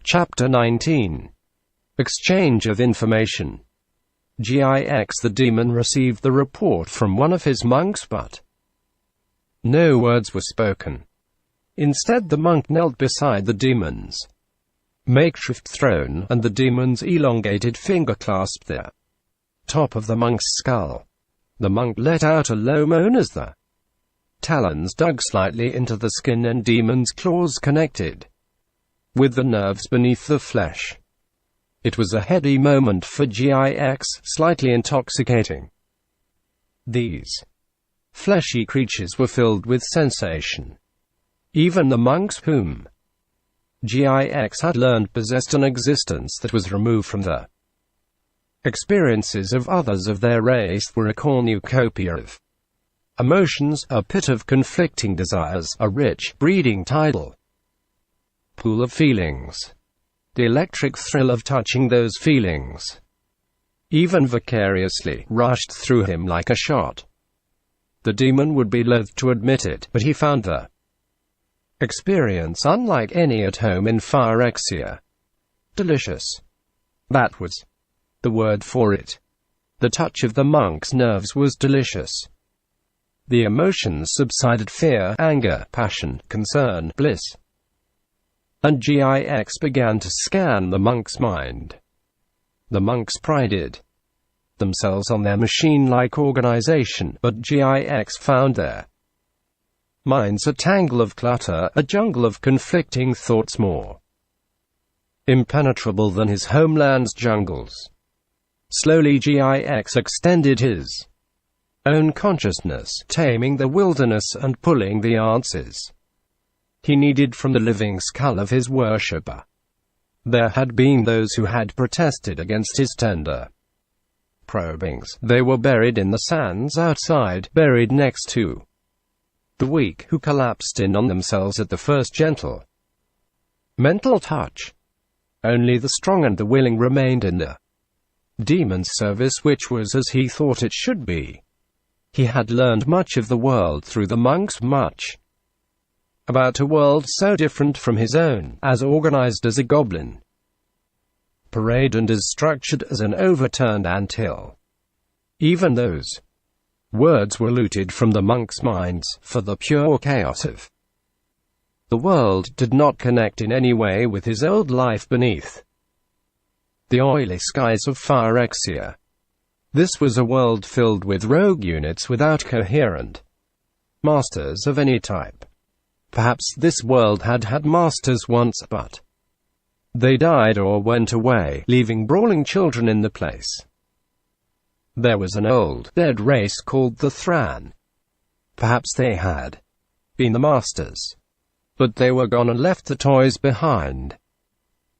Chapter 19. Exchange of Information. Gix the demon received the report from one of his monks, but no words were spoken. Instead, the monk knelt beside the demon's makeshift throne, and the demon's elongated finger clasped the top of the monk's skull. The monk let out a low moan as the talons dug slightly into the skin and demon's claws connected with the nerves beneath the flesh. It was a heady moment for Gix, slightly intoxicating. These fleshy creatures were filled with sensation. Even the monks whom Gix had learned possessed an existence that was removed from the experiences of others of their race, were a cornucopia of emotions, a pit of conflicting desires, a rich, breeding tidal pool of feelings. The electric thrill of touching those feelings, even vicariously, rushed through him like a shot. The demon would be loath to admit it, but he found the experience unlike any at home in Phyrexia. Delicious. That was the word for it. The touch of the monk's nerves was delicious. The emotions subsided: fear, anger, passion, concern, bliss. And Gix began to scan the monk's mind. The monks prided themselves on their machine-like organization, but Gix found their minds a tangle of clutter, a jungle of conflicting thoughts more impenetrable than his homeland's jungles. Slowly Gix extended his own consciousness, taming the wilderness and pulling the answers he needed from the living skull of his worshipper. There had been those who had protested against his tender probings. They were buried in the sands outside, buried next to the weak, who collapsed in on themselves at the first gentle mental touch. Only the strong and the willing remained in the demon's service, which was as he thought it should be. He had learned much of the world through the monks, much about a world so different from his own, as organized as a goblin parade and as structured as an overturned anthill. Even those words were looted from the monks' minds, for the pure chaos of the world did not connect in any way with his old life beneath the oily skies of Phyrexia. This was a world filled with rogue units without coherent masters of any type. Perhaps this world had had masters once, but they died or went away, leaving brawling children in the place. There was an old, dead race called the Thran. Perhaps they had been the masters, but they were gone and left the toys behind.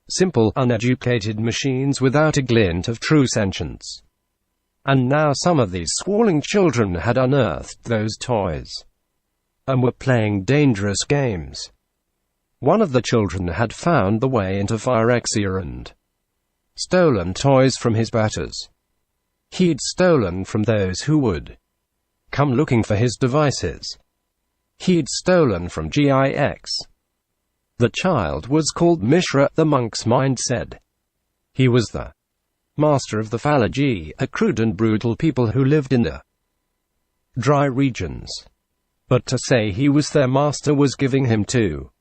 Simple, uneducated machines without a glint of true sentience. And now some of these squalling children had unearthed those toys and were playing dangerous games. One of the children had found the way into Phyrexia and stolen toys from his betters. He'd stolen from those who would come looking for his devices. He'd stolen from Gix. The child was called Mishra, the monk's mind said. He was the master of the Phalagi, a crude and brutal people who lived in the dry regions. But to say he was their master was giving him too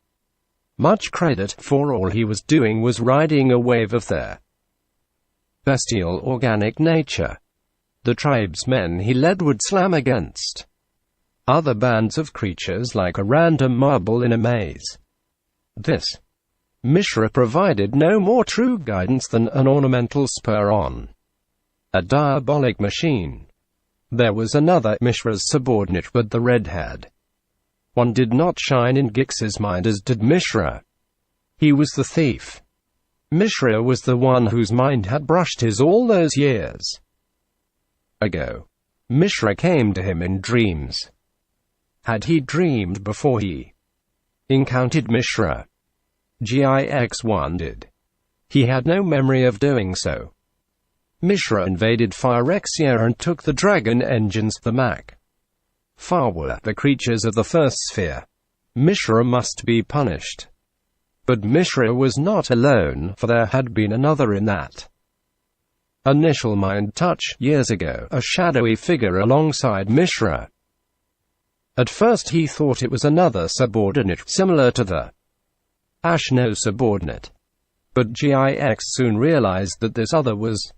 much credit, for all he was doing was riding a wave of their bestial organic nature. The tribesmen he led would slam against other bands of creatures like a random marble in a maze. This Mishra provided no more true guidance than an ornamental spur on a diabolic machine. There was another Mishra's subordinate, but the red-haired one did not shine in Gix's mind as did Mishra. He was the thief. Mishra was the one whose mind had brushed his all those years ago. Mishra came to him in dreams. Had he dreamed before he encountered Mishra? Gix wondered. He had no memory of doing so. Mishra invaded Phyrexia and took the dragon engines, the Mac. Far were the creatures of the first sphere. Mishra must be punished. But Mishra was not alone, for there had been another in that initial mind touch, years ago, a shadowy figure alongside Mishra. At first he thought it was another subordinate, similar to the Ashnod subordinate. But Gix soon realized that this other was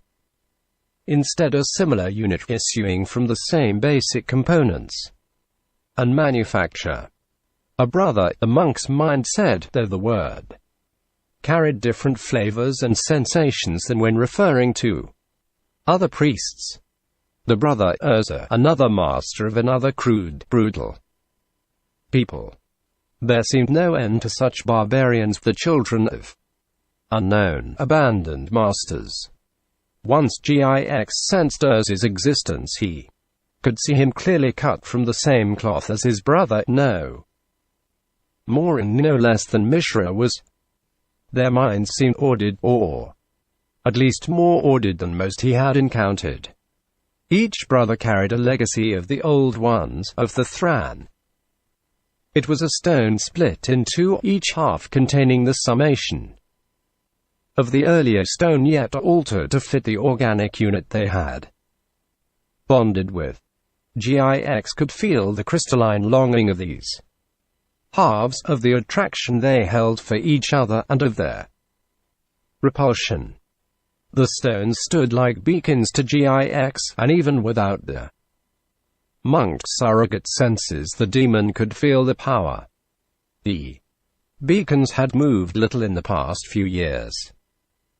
instead a similar unit issuing from the same basic components and manufacture. A brother, the monk's mind said, though the word carried different flavors and sensations than when referring to other priests. The brother, Urza, another master of another crude, brutal people. There seemed no end to such barbarians, the children of unknown, abandoned masters. Once Gix sensed Urza's existence, he could see him clearly cut from the same cloth as his brother, no more and no less than Mishra was. Their minds seemed ordered, or at least more ordered than most he had encountered. Each brother carried a legacy of the old ones, of the Thran. It was a stone split in two, each half containing the summation of the earlier stone, yet altered to fit the organic unit they had bonded with. Gix could feel the crystalline longing of these halves, of the attraction they held for each other, and of their repulsion. The stones stood like beacons to Gix, and even without the monk's surrogate senses, the demon could feel the power. The beacons had moved little in the past few years.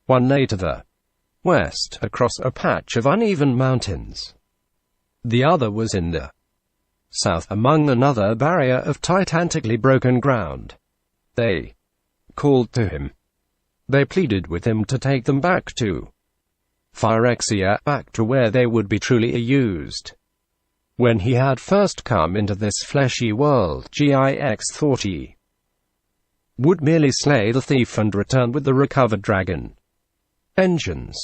One lay to the west, across a patch of uneven mountains. The other was in the south, among another barrier of titanically broken ground. They called to him. They pleaded with him to take them back to Phyrexia, back to where they would be truly used. When he had first come into this fleshy world, Gix thought he would merely slay the thief and return with the recovered dragon engines.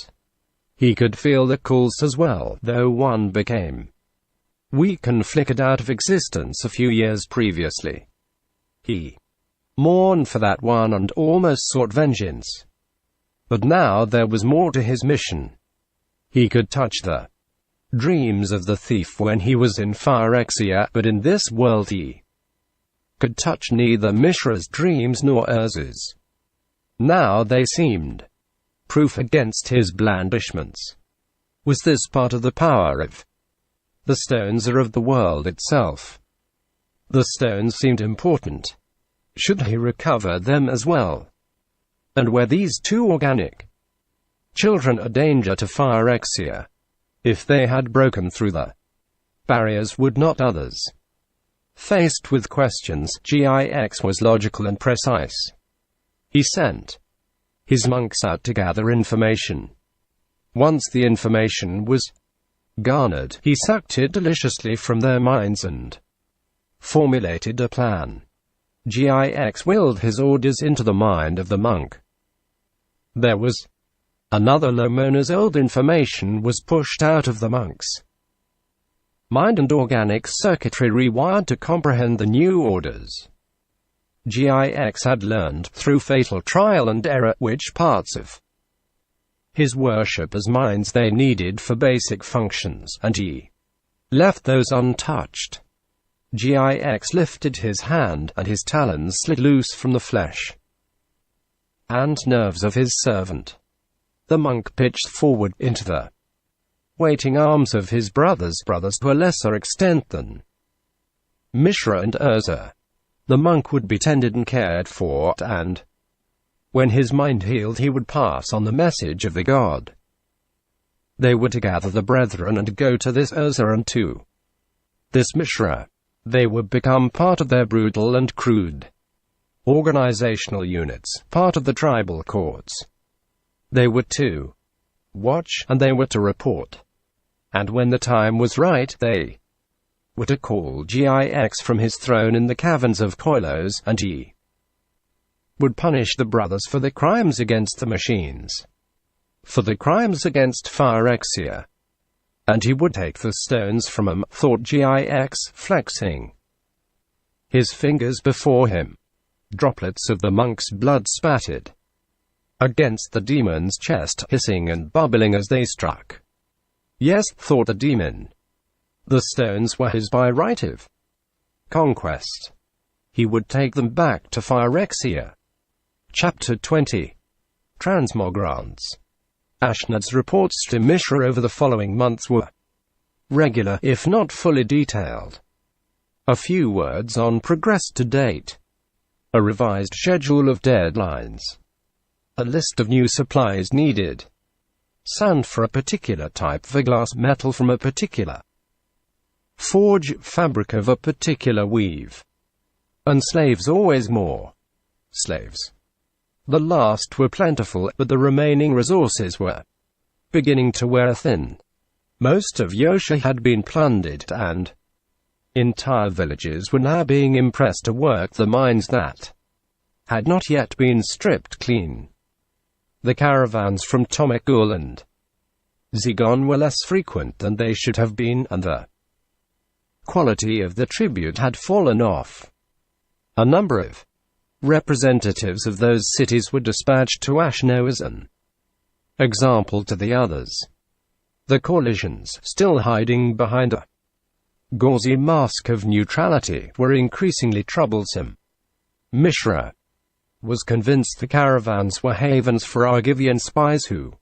He could feel the calls as well, though one became weak and flickered out of existence a few years previously. He mourned for that one and almost sought vengeance. But now there was more to his mission. He could touch the dreams of the thief when he was in Phyrexia, but in this world he could touch neither Mishra's dreams nor Urza's. Now they seemed proof against his blandishments. Was this part of the power of the stones or of the world itself? The stones seemed important. Should he recover them as well? And were these two organic children a danger to Phyrexia? If they had broken through the barriers, would not others? Faced with questions, Gix was logical and precise. He sent his monks out to gather information. Once the information was garnered, he sucked it deliciously from their minds and formulated a plan. Gix willed his orders into the mind of the monk. There was another Lomon as old information was pushed out of the monk's mind and organic circuitry rewired to comprehend the new orders. Gix had learned, through fatal trial and error, which parts of his worship as minds they needed for basic functions, and he left those untouched. Gix lifted his hand, and his talons slid loose from the flesh and nerves of his servant. The monk pitched forward into the waiting arms of his brothers to a lesser extent than Mishra and Urza. The monk would be tended and cared for, and when his mind healed he would pass on the message of the god. They were to gather the brethren and go to this Urza and to this Mishra. They would become part of their brutal and crude organizational units, part of the tribal courts. They were to watch, and they were to report. And when the time was right, they were to call Gix from his throne in the caverns of Koilos, and he would punish the brothers for the crimes against the machines, for the crimes against Phyrexia. And he would take the stones from them, thought Gix, flexing his fingers before him. Droplets of the monk's blood spattered against the demon's chest, hissing and bubbling as they struck. Yes, thought the demon. The stones were his by right of conquest. He would take them back to Phyrexia. Chapter 20. Transmogrants. Ashnod's reports to Mishra over the following months were regular, if not fully detailed. A few words on progress to date. A revised schedule of deadlines. A list of new supplies needed. Sand for a particular type of glass, metal from a particular forge, fabric of a particular weave. And slaves always more. Slaves. The last were plentiful, but the remaining resources were beginning to wear thin. Most of Yosha had been plundered, and entire villages were now being impressed to work the mines that had not yet been stripped clean. The caravans from Tomekul and Zigon were less frequent than they should have been, and the quality of the tribute had fallen off. A number of representatives of those cities were dispatched to Ashnod as an example to the others. The coalitions, still hiding behind a gauzy mask of neutrality, were increasingly troublesome. Mishra was convinced the caravans were havens for Argivian spies who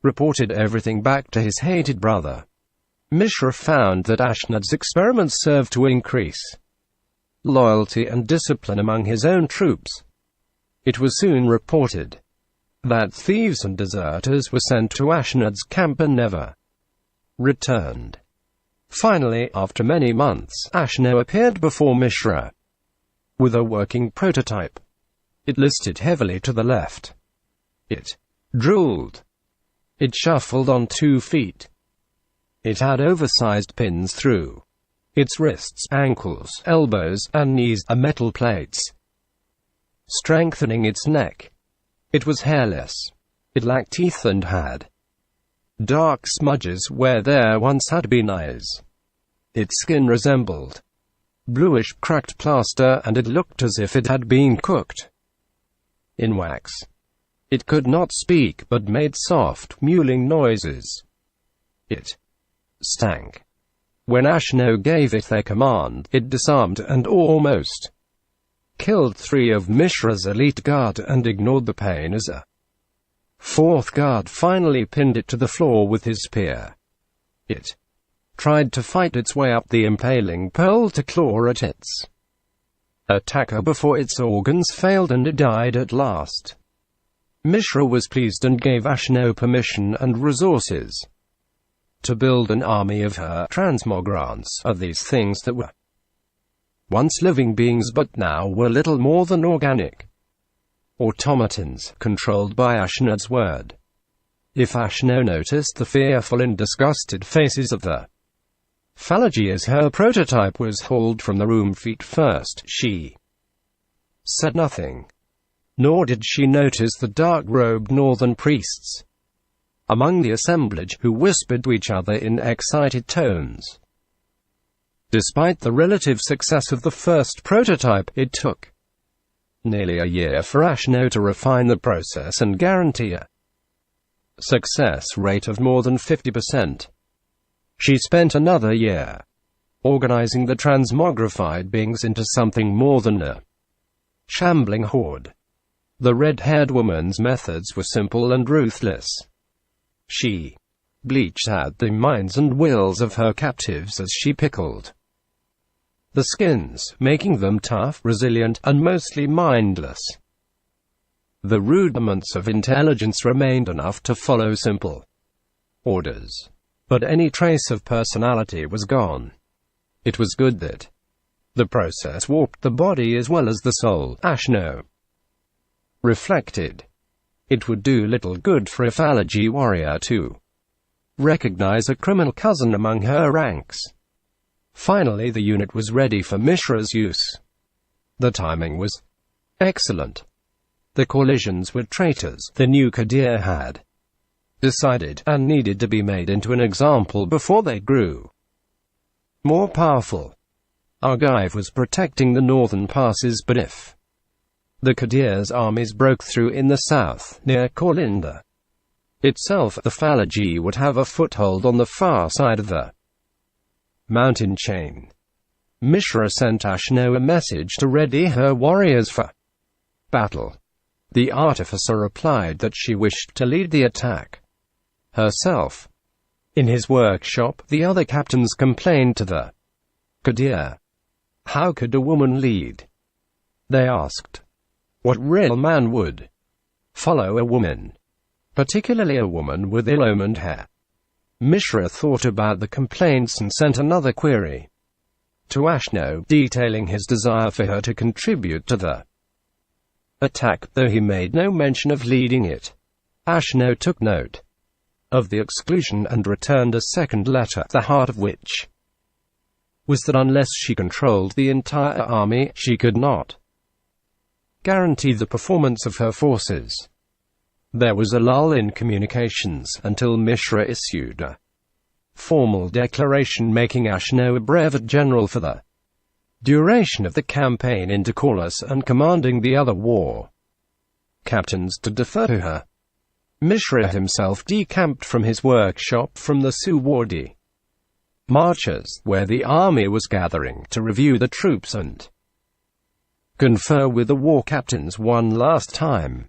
reported everything back to his hated brother. Mishra found that Ashnod's experiments served to increase loyalty and discipline among his own troops. It was soon reported that thieves and deserters were sent to Ashnod's camp and never returned. Finally, after many months, Ashnod appeared before Mishra with a working prototype. It listed heavily to the left. It drooled. It shuffled on 2 feet. It had oversized pins through its wrists, ankles, elbows, and knees, and metal plates strengthening its neck. It was hairless. It lacked teeth and had dark smudges where there once had been eyes. Its skin resembled bluish cracked plaster, and it looked as if it had been cooked in wax. It could not speak, but made soft, mewling noises. It stank. When Ashnod gave it their command, it disarmed and almost killed 3 of Mishra's elite guard and ignored the pain as a 4th guard finally pinned it to the floor with his spear. It tried to fight its way up the impaling pole to claw at its attacker before its organs failed and it died at last. Mishra was pleased and gave Ashnod permission and resources to build an army of her transmogrants, of these things that were once living beings but now were little more than organic automatons, controlled by Ashnod's word. If Ashnod noticed the fearful and disgusted faces of the Phalange as her prototype was hauled from the room feet first, she said nothing. Nor did she notice the dark-robed northern priests among the assemblage, who whispered to each other in excited tones. Despite the relative success of the first prototype, it took nearly a year for Ashnod to refine the process and guarantee a success rate of more than 50%. She spent another year organizing the transmogrified beings into something more than a shambling horde. The red-haired woman's methods were simple and ruthless. She bleached out the minds and wills of her captives as she pickled the skins, making them tough, resilient, and mostly mindless. The rudiments of intelligence remained enough to follow simple orders, but any trace of personality was gone. It was good that the process warped the body as well as the soul, Ashnod reflected. It would do little good for a Phalange warrior to recognize a criminal cousin among her ranks. Finally, the unit was ready for Mishra's use. The timing was excellent. The coalitions were traitors, the new Qadir had decided, and needed to be made into an example before they grew more powerful. Argive was protecting the northern passes, but if The Qadir's armies broke through in the south, near Kolinda itself. The falange would have a foothold on the far side of the mountain chain. Mishra sent Ashnod a message to ready her warriors for battle. The artificer replied that she wished to lead the attack herself. In his workshop, the other captains complained to the Qadir. How could a woman lead? They asked. What real man would follow a woman, particularly a woman with ill-omened hair? Mishra thought about the complaints and sent another query to Ashnod, detailing his desire for her to contribute to the attack, though he made no mention of leading it. Ashnod took note of the exclusion and returned a second letter, the heart of which was that unless she controlled the entire army, she could not guarantee the performance of her forces. There was a lull in communications until Mishra issued a formal declaration making Ashnod a brevet general for the duration of the campaign into Tawnos and commanding the other war captains to defer to her. Mishra himself decamped from his workshop from the Suwardi marches, where the army was gathering, to review the troops and confer with the war captains one last time.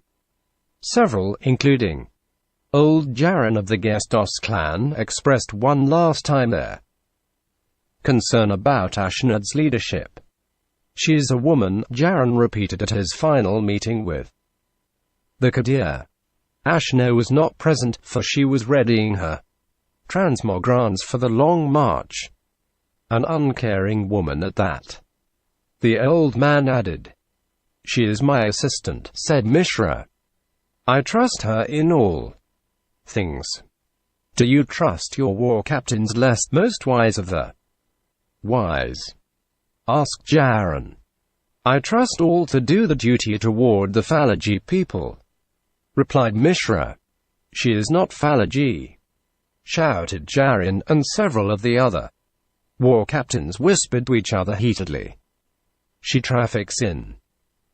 Several, including old Jaran of the Gestos clan, expressed one last time their concern about Ashnod's leadership. She is a woman, Jaran repeated at his final meeting with the Qadir. Ashnod was not present, for she was readying her transmogrants for the long march. An uncaring woman at that. The old man added. She is my assistant, said Mishra. I trust her in all things. Do you trust your war captains less, most wise of the wise? Asked Jaran. I trust all to do the duty toward the falange people, replied Mishra. She is not falange, shouted Jaran, and several of the other war captains whispered to each other heatedly. She traffics in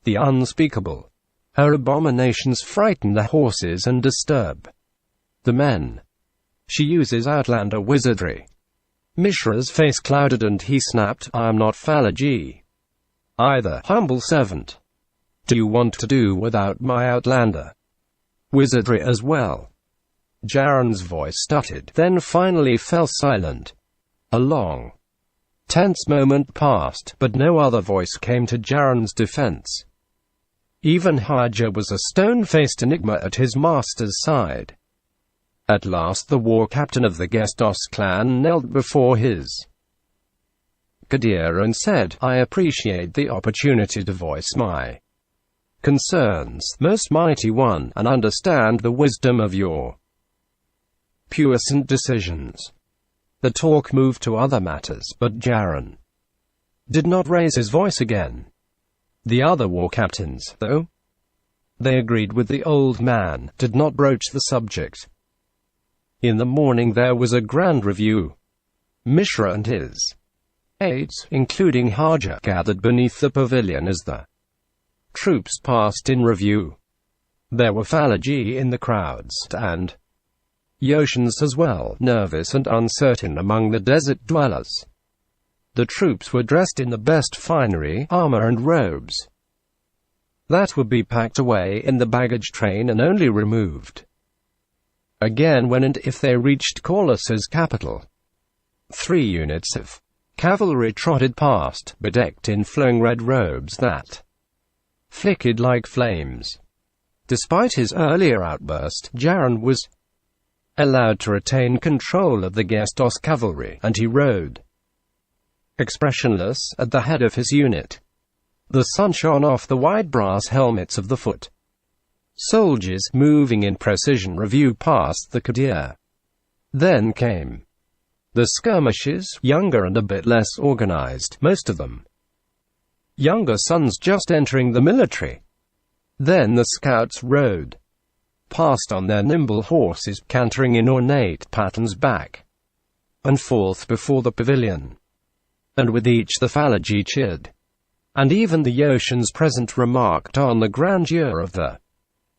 the unspeakable. Her abominations frighten the horses and disturb the men. She uses outlander wizardry. Mishra's face clouded and he snapped, I am not falange either, humble servant. Do you want to do without my outlander wizardry as well? Jaran's voice stuttered, then finally fell silent. A long, tense moment passed, but no other voice came to Jaran's defense. Even Hajar was a stone-faced enigma at his master's side. At last the war captain of the Gestos clan knelt before his Qadir and said, I appreciate the opportunity to voice my concerns, most mighty one, and understand the wisdom of your puissant decisions. The talk moved to other matters, but Jaran did not raise his voice again. The other war captains, though they agreed with the old man, did not broach the subject. In the morning there was a grand review. Mishra and his aides, including Hajar, gathered beneath the pavilion as the troops passed in review. There were falange in the crowds, and Yotians as well, nervous and uncertain among the desert dwellers. The troops were dressed in the best finery, armor and robes that would be packed away in the baggage train and only removed again when and if they reached Tawnos' capital. 3 units of cavalry trotted past, bedecked in flowing red robes that flickered like flames. Despite his earlier outburst, Jaran was allowed to retain control of the Gestos cavalry, and he rode expressionless at the head of his unit. The sun shone off the wide brass helmets of the foot soldiers, moving in precision review past the Qadir. Then came the skirmishes, younger and a bit less organized, most of them younger sons just entering the military. Then the scouts rode past on their nimble horses, cantering in ornate patterns back and forth before the pavilion. And with each the falange cheered. and even the Yotians present remarked on the grandeur of the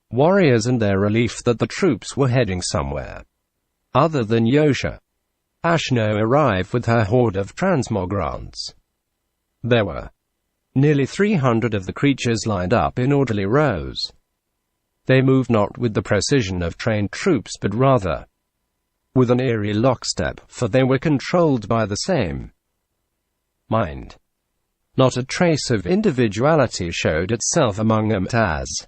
warriors and their relief that the troops were heading somewhere other than Yotia. Ashnod arrived with her horde of transmogrants. There were nearly 300 of the creatures lined up in orderly rows. They moved not with the precision of trained troops but rather with an eerie lockstep, for they were controlled by the same mind. Not a trace of individuality showed itself among them, as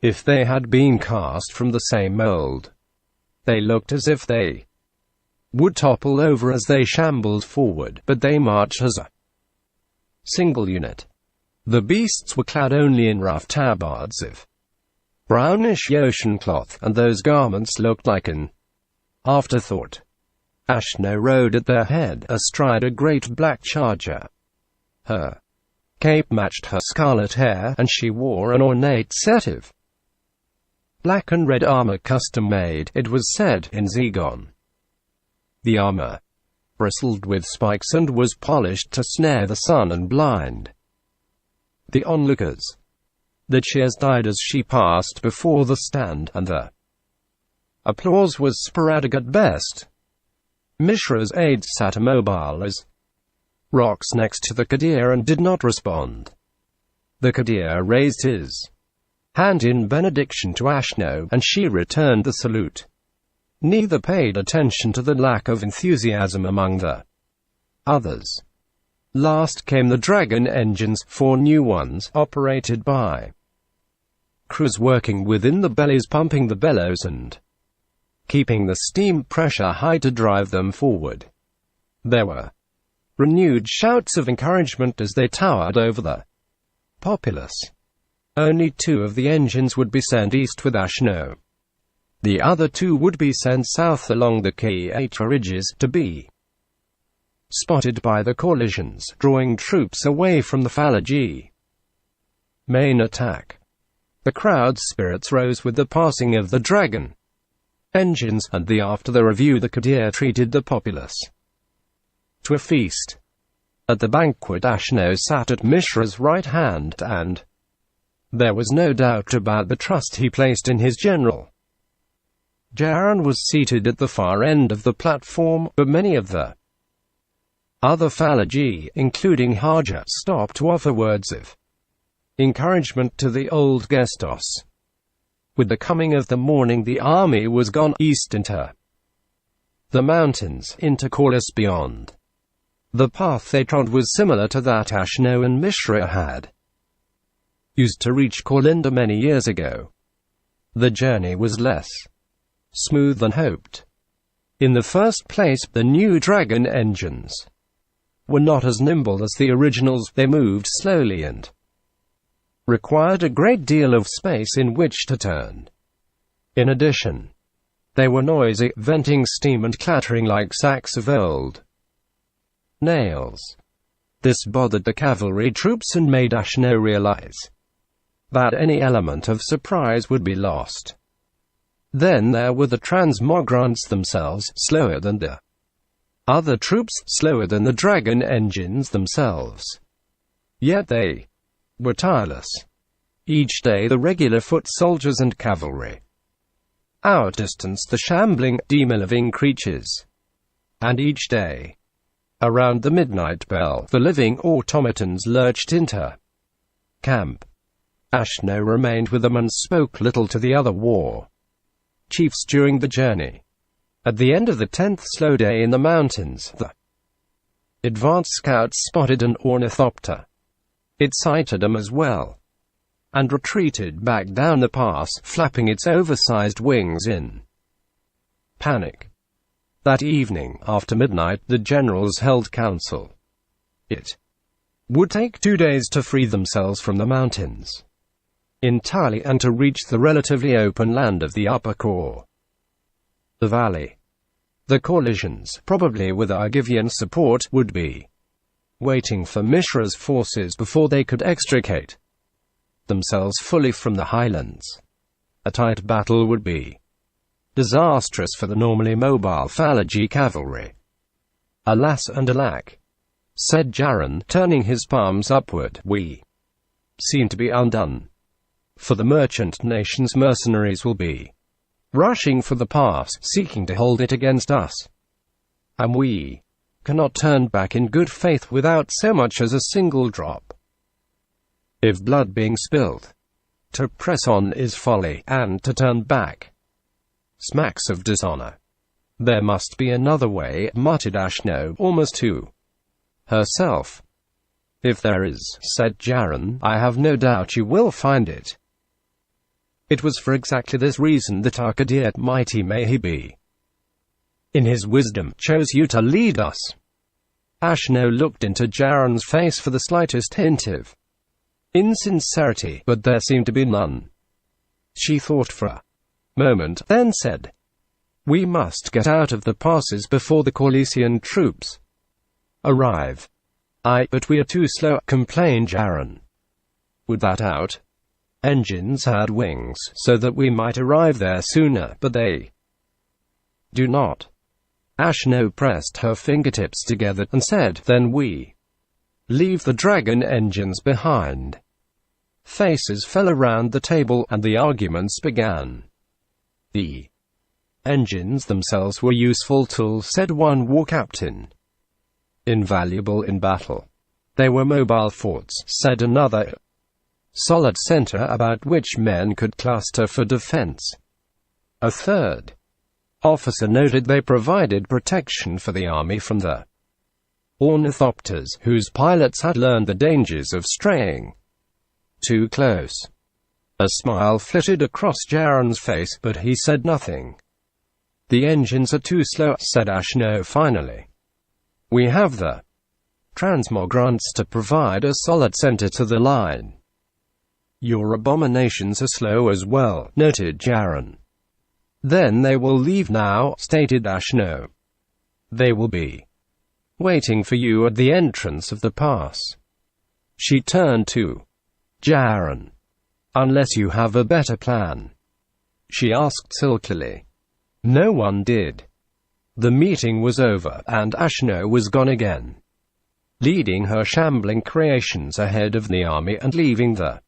if they had been cast from the same mold. They looked as if they would topple over as they shambled forward, but they marched as a single unit. The beasts were clad only in rough tabards of brownish Yotian cloth, and those garments looked like an afterthought. Ashnod rode at their head, astride a great black charger. Her cape matched her scarlet hair, and she wore an ornate set of black and red armor custom-made, it was said, in Zegon. The armor bristled with spikes and was polished to snare the sun and blind the onlookers. The cheers died as she passed before the stand, and the applause was sporadic at best. Mishra's aides sat immobile as rocks next to the Qadir and did not respond. The Qadir raised his hand in benediction to Ashnod, and she returned the salute. Neither paid attention to the lack of enthusiasm among the others. Last came the dragon engines, 4 new ones, operated by crews working within the bellies, pumping the bellows and keeping the steam pressure high to drive them forward. There were renewed shouts of encouragement as they towered over the populace. Only 2 of the engines would be sent east with Ashnod. The other 2 would be sent south along the K8 ridges, to be spotted by the coalitions, drawing troops away from the Fallaji main attack. The crowd's spirits rose with the passing of the dragon engines, and after the review the Qadir treated the populace to a feast. At the banquet Ashnod sat at Mishra's right hand, and there was no doubt about the trust he placed in his general. Jaran was seated at the far end of the platform, but many of the other Fallaji, including Haja, stopped to offer words of encouragement to the old Gestos. With the coming of the morning the army was gone east into the mountains, into Corliss beyond. The path they trod was similar to that Ashnod and Mishra had used to reach Corlinda many years ago. The journey was less smooth than hoped. In the first place, the new dragon engines were not as nimble as the originals. They moved slowly and required a great deal of space in which to turn. In addition, they were noisy, venting steam and clattering like sacks of old nails. This bothered the cavalry troops and made Ashnod realize that any element of surprise would be lost. Then there were the transmogrants themselves, slower than the other troops, slower than the dragon engines themselves. Yet they were tireless. Each day the regular foot soldiers and cavalry outdistanced the shambling, demon-living creatures. And each day, around the midnight bell, the living automatons lurched into camp. Ashnod remained with them and spoke little to the other war chiefs during the journey. At the end of the 10th slow day in the mountains, the advance scouts spotted an ornithopter. It sighted them as well, and retreated back down the pass, flapping its oversized wings in panic. That evening, after midnight, the generals held council. It would take 2 days to free themselves from the mountains entirely and to reach the relatively open land of the upper core, the valley. The coalitions, probably with Argivian support, would be waiting for Mishra's forces before they could extricate themselves fully from the highlands. A tight battle would be disastrous for the normally mobile Fallaji cavalry. Alas and alack, said Jaron, turning his palms upward. We seem to be undone. For the merchant nation's mercenaries will be rushing for the pass, seeking to hold it against us. And we cannot turn back in good faith without so much as a single drop of blood being spilled. To press on is folly, and to turn back smacks of dishonor. There must be another way, muttered Ashnod, almost to herself. If there is, said Jaron, I have no doubt you will find it. It was for exactly this reason that our Kadir, mighty may he be, in his wisdom, chose you to lead us. Ashnod looked into Jaron's face for the slightest hint of insincerity, but there seemed to be none. She thought for a moment, then said, we must get out of the passes before the Corlesian troops arrive. But we are too slow, complained Jaron. Would that out engines had wings, so that we might arrive there sooner, but they do not. Ashnod pressed her fingertips together and said, then we leave the dragon engines behind. Faces fell around the table, and the arguments began. The engines themselves were useful tools, said one war captain. Invaluable in battle. They were mobile forts, said another. Solid center about which men could cluster for defense. A third officer noted they provided protection for the army from the ornithopters, whose pilots had learned the dangers of straying too close. A smile flitted across Jaron's face, but he said nothing. The engines are too slow, said Ashnod finally. We have the transmogrants to provide a solid center to the line. Your abominations are slow as well, noted Jaron. Then they will leave now, stated Ashnod. They will be waiting for you at the entrance of the pass. She turned to Jaron. Unless you have a better plan, she asked silkily. No one did. The meeting was over, and Ashnod was gone again, leading her shambling creations ahead of the army and leaving the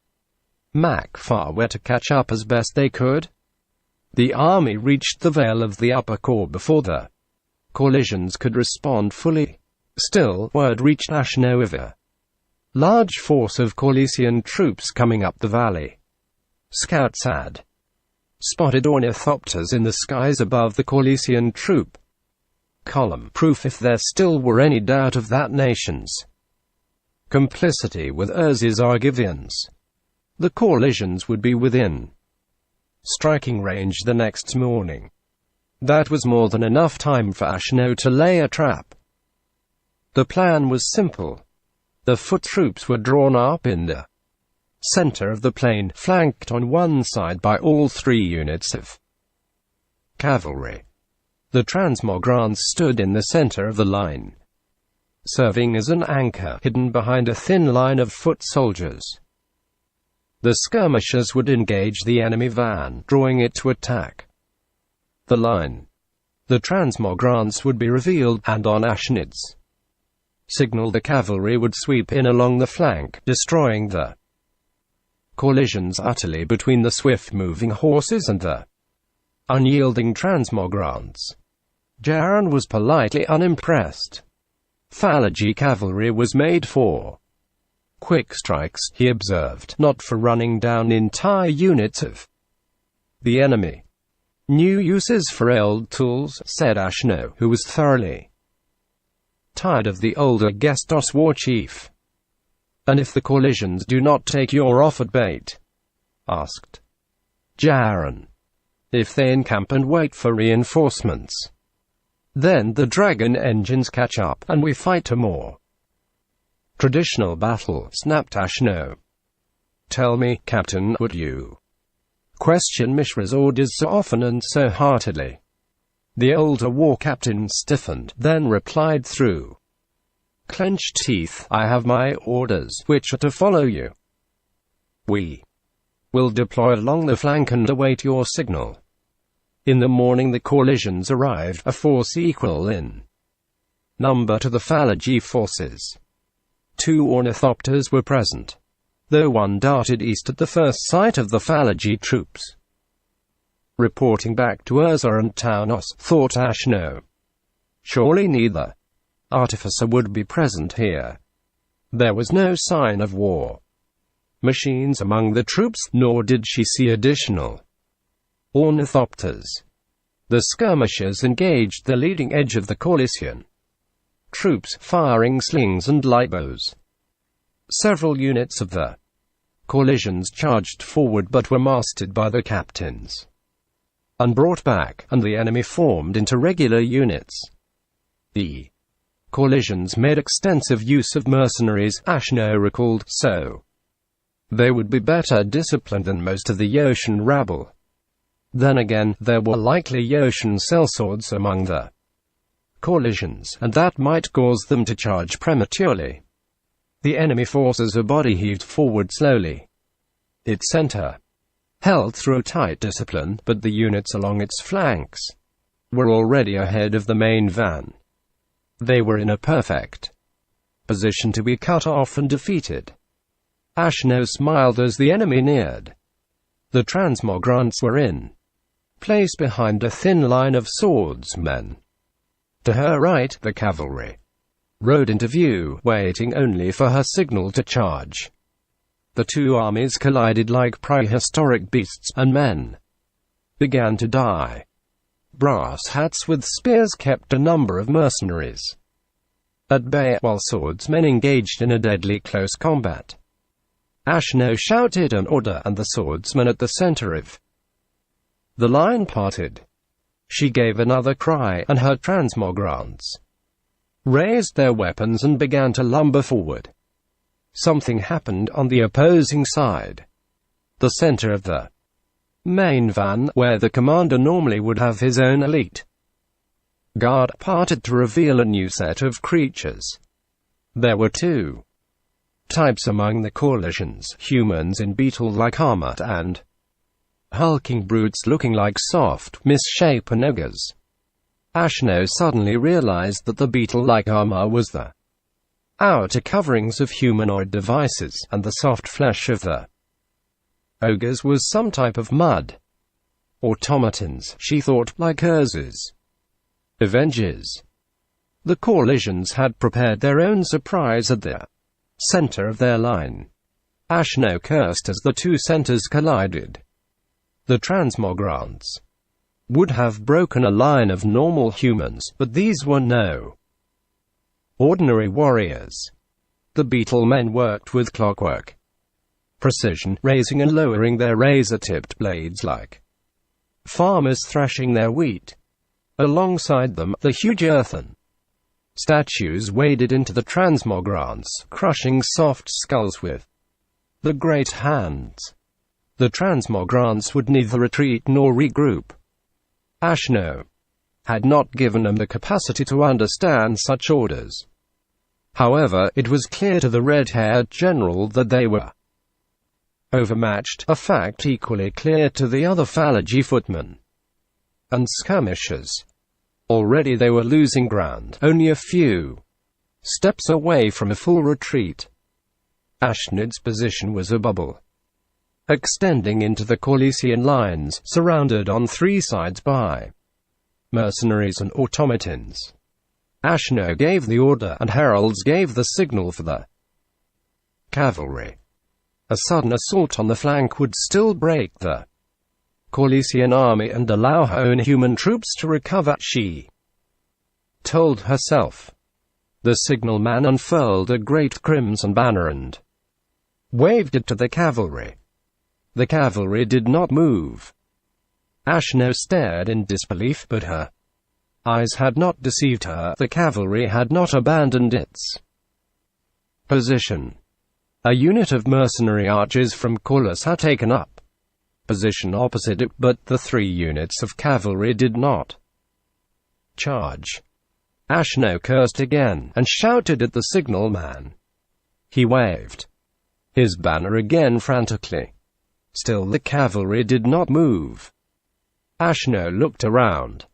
Mac far where to catch up as best they could. The army reached the Vale of the Upper Core before the collisions could respond fully. Still, word reached Ashnod of a large force of Corlesian troops coming up the valley. Scouts had spotted ornithopters in the skies above the Corlesian troop column, proof if there still were any doubt of that nation's complicity with Urza's Argivians. The collisions would be within striking range the next morning. That was more than enough time for Ashnod to lay a trap. The plan was simple. The foot troops were drawn up in the center of the plain, flanked on one side by all 3 units of cavalry. The transmogrants stood in the center of the line, serving as an anchor, hidden behind a thin line of foot soldiers. The skirmishers would engage the enemy van, drawing it to attack the line. The transmogrants would be revealed, and on Ashnod's signal the cavalry would sweep in along the flank, destroying the collisions utterly between the swift-moving horses and the unyielding transmogrants. Jaron was politely unimpressed. Phalange cavalry was made for quick strikes, he observed, not for running down entire units of the enemy. New uses for old tools, said Ashnod, who was thoroughly tired of the older Gestos war chief. And if the collisions do not take your offered bait? Asked Jaron. If they encamp and wait for reinforcements, then the dragon engines catch up, and we fight a more traditional battle, snapped Ashnod. Tell me, Captain, would you question Mishra's orders so often and so heartily? The older war captain stiffened, then replied through clenched teeth, I have my orders, which are to follow you. We will deploy along the flank and await your signal. In the morning the collisions arrived, a force equal in number to the fallagy forces. 2 ornithopters were present, though one darted east at the first sight of the fallagy troops. Reporting back to Urza and Tawnos, thought Ashnod. Surely neither artificer would be present here. There was no sign of war machines among the troops, nor did she see additional ornithopters. The skirmishers engaged the leading edge of the coalition troops, firing slings and lightbows. Several units of the coalitions charged forward but were mastered by the captains and brought back, and the enemy formed into regular units. The coalitions made extensive use of mercenaries, Ashnod recalled, so they would be better disciplined than most of the Yotian rabble. Then again, there were likely Yotian sellswords among the coalitions, and that might cause them to charge prematurely. The enemy forces a body heaved forward slowly. Its center held through a tight discipline, but the units along its flanks were already ahead of the main van. They were in a perfect position to be cut off and defeated. Ashnod smiled as the enemy neared. The transmogrants were in place behind a thin line of swordsmen. To her right, the cavalry rode into view, waiting only for her signal to charge. The two armies collided like prehistoric beasts, and men began to die. Brass hats with spears kept a number of mercenaries at bay, while swordsmen engaged in a deadly close combat. Ashnod shouted an order, and the swordsmen at the center of the line parted. She gave another cry, and her transmogrants raised their weapons and began to lumber forward. Something happened on the opposing side. The center of the main van, where the commander normally would have his own elite guard, parted to reveal a new set of creatures. There were 2 types among the coalitions: humans in beetle-like armor and hulking brutes looking like soft, misshapen ogres. Ashnod suddenly realized that the beetle-like armor was the outer coverings of humanoid devices, and the soft flesh of the ogres was some type of mud. Automatons, she thought, like Urza's Avengers. The coalitions had prepared their own surprise at the center of their line. Ashnod cursed as the 2 centers collided. The transmogrants would have broken a line of normal humans, but these were no ordinary warriors. The beetle men worked with clockwork precision, raising and lowering their razor-tipped blades like farmers thrashing their wheat. Alongside them, the huge earthen statues waded into the transmogrants, crushing soft skulls with the great hands. The transmogrants would neither retreat nor regroup. Ashnod had not given them the capacity to understand such orders. However, it was clear to the red-haired general that they were overmatched, a fact equally clear to the other fallagy footmen and skirmishers. Already they were losing ground, only a few steps away from a full retreat. Ashnod's position was a bubble, extending into the coalition lines, surrounded on 3 sides by mercenaries and automatons. Ashnod gave the order, and heralds gave the signal for the cavalry. A sudden assault on the flank would still break the coalition army and allow her own human troops to recover, she told herself. The signalman unfurled a great crimson banner and waved it to the cavalry. The cavalry did not move. Ashnod stared in disbelief, but her eyes had not deceived her. The cavalry had not abandoned its position. A unit of mercenary archers from Tawnos had taken up position opposite it, but the 3 units of cavalry did not charge. Ashnod cursed again, and shouted at the signalman. He waved his banner again frantically. Still the cavalry did not move. Ashnod looked around.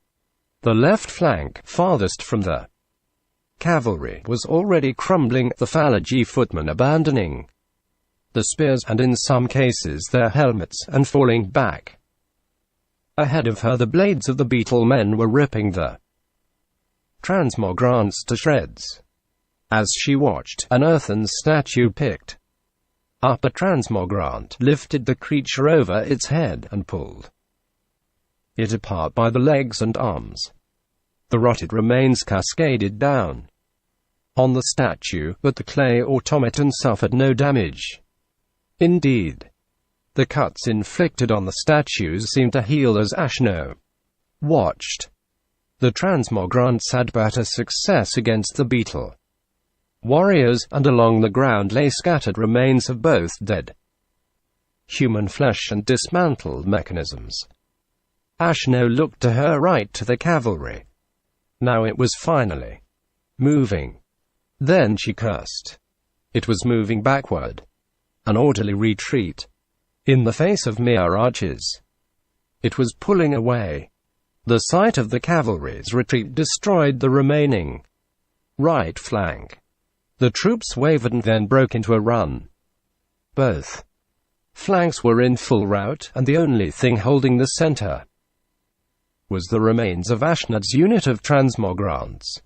The left flank, farthest from the cavalry was already crumbling, the fallagy footmen abandoning the spears and in some cases their helmets and falling back. Ahead of her the blades of the beetle men were ripping the transmogrants to shreds. As she watched, an earthen statue picked up a transmogrant, lifted the creature over its head, and pulled it apart by the legs and arms. The rotted remains cascaded down on the statue, but the clay automaton suffered no damage. Indeed, the cuts inflicted on the statues seemed to heal as Ashnod watched. The transmogrants had better success against the beetle warriors, and along the ground lay scattered remains of both dead human flesh and dismantled mechanisms. Ashnod looked to her right, to the cavalry. Now it was finally moving. Then she cursed. It was moving backward. An orderly retreat. In the face of mirages. It was pulling away. The sight of the cavalry's retreat destroyed the remaining right flank. The troops wavered and then broke into a run. Both flanks were in full rout, and the only thing holding the center was the remains of Ashnod's unit of transmogrants.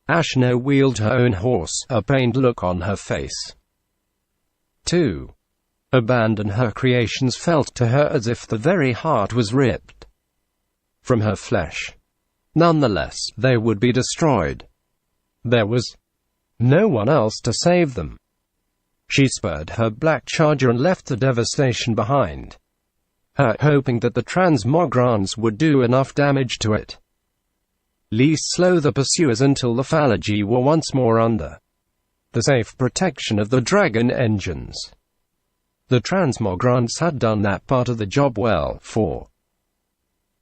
Ashnod wheeled her own horse, a pained look on her face. To abandon her creations felt to her as if the very heart was ripped from her flesh. Nonetheless, they would be destroyed. There was no one else to save them. She spurred her black charger and left the devastation behind her, hoping that the transmogrants would do enough damage to it least slow the pursuers until the fallagy were once more under the safe protection of the dragon engines. The transmogrants had done that part of the job well, for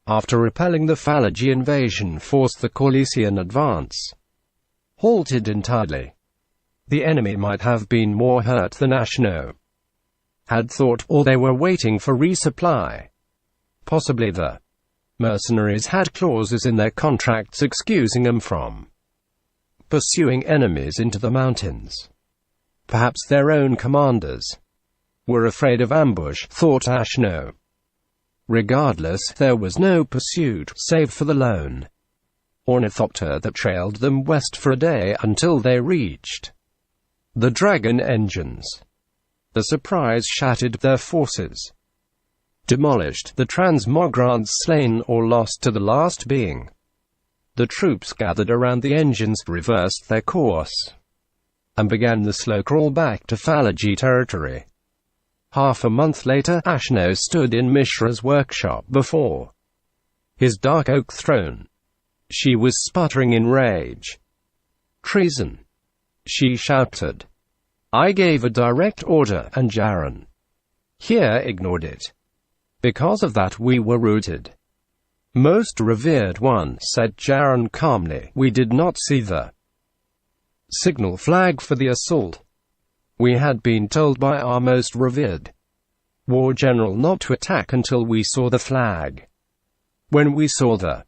after repelling the fallagy invasion forced, the Corlesian advance halted entirely. The enemy might have been more hurt than Ashnod had thought, or they were waiting for resupply. Possibly the mercenaries had clauses in their contracts excusing them from pursuing enemies into the mountains. Perhaps their own commanders were afraid of ambush, thought Ashnod. Regardless, there was no pursuit, save for the lone ornithopter that trailed them west for a day until they reached the dragon engines. The surprise shattered their forces, demolished the transmogrants slain or lost to the last being. The troops gathered around the engines, reversed their course, and began the slow crawl back to fallagy territory. Half a month later, Ashnod stood in Mishra's workshop before his dark oak throne. She was sputtering in rage. "Treason!" she shouted. "I gave a direct order, and Jaron here ignored it. Because of that we were routed." "Most revered one," said Jaron calmly, "we did not see the signal flag for the assault. We had been told by our most revered war general not to attack until we saw the flag. When we saw the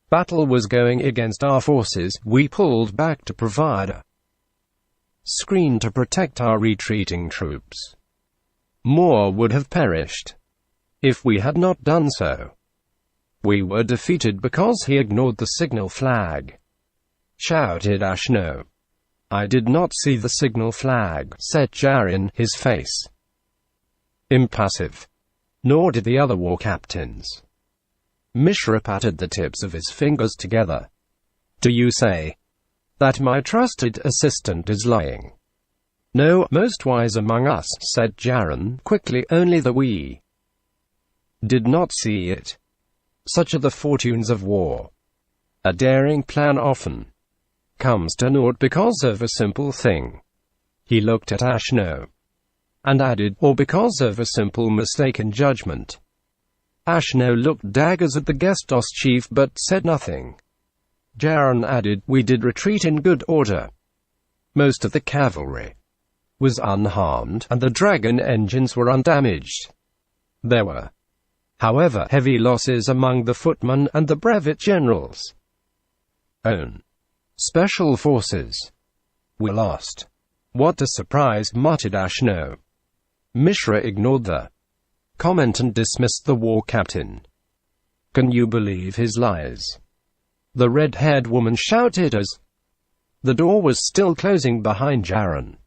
battle was going against our forces, we pulled back to provide a screen to protect our retreating troops. More would have perished if we had not done so. We were defeated because he ignored the signal flag," shouted Ashnod. "I did not see the signal flag," said Jaron, his face impassive. Nor did the other war captains. Mishra patted the tips of his fingers together. "Do you say that my trusted assistant is lying?" "No, most wise among us," said Jaron quickly, "only that we did not see it. Such are the fortunes of war. A daring plan often comes to naught because of a simple thing." He looked at Ashnod and added, "or because of a simple mistake in judgment." Ashnod looked daggers at the Gestos chief but said nothing. Jaron added, "We did retreat in good order. Most of the cavalry was unharmed, and the dragon engines were undamaged. There were, however, heavy losses among the footmen and the brevet generals. Own Special forces. We're lost. What a surprise, muttered Ashnod. Mishra ignored the comment and dismissed the war captain. Can you believe his lies? The red-haired woman shouted as the door was still closing behind Jaren.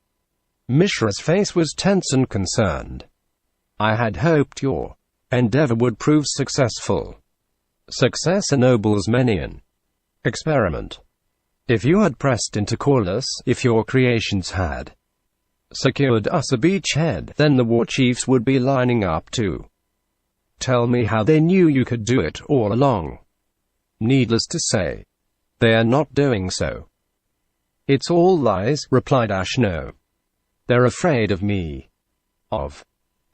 Mishra's face was tense and concerned. I had hoped your endeavor would prove successful. Success ennobles many an experiment. If you had pressed into Tawnos, if your creations had secured us a beachhead, then the war chiefs would be lining up to tell me how they knew you could do it all along. Needless to say, they are not doing so. It's all lies, replied Ashnod. They're afraid of me. Of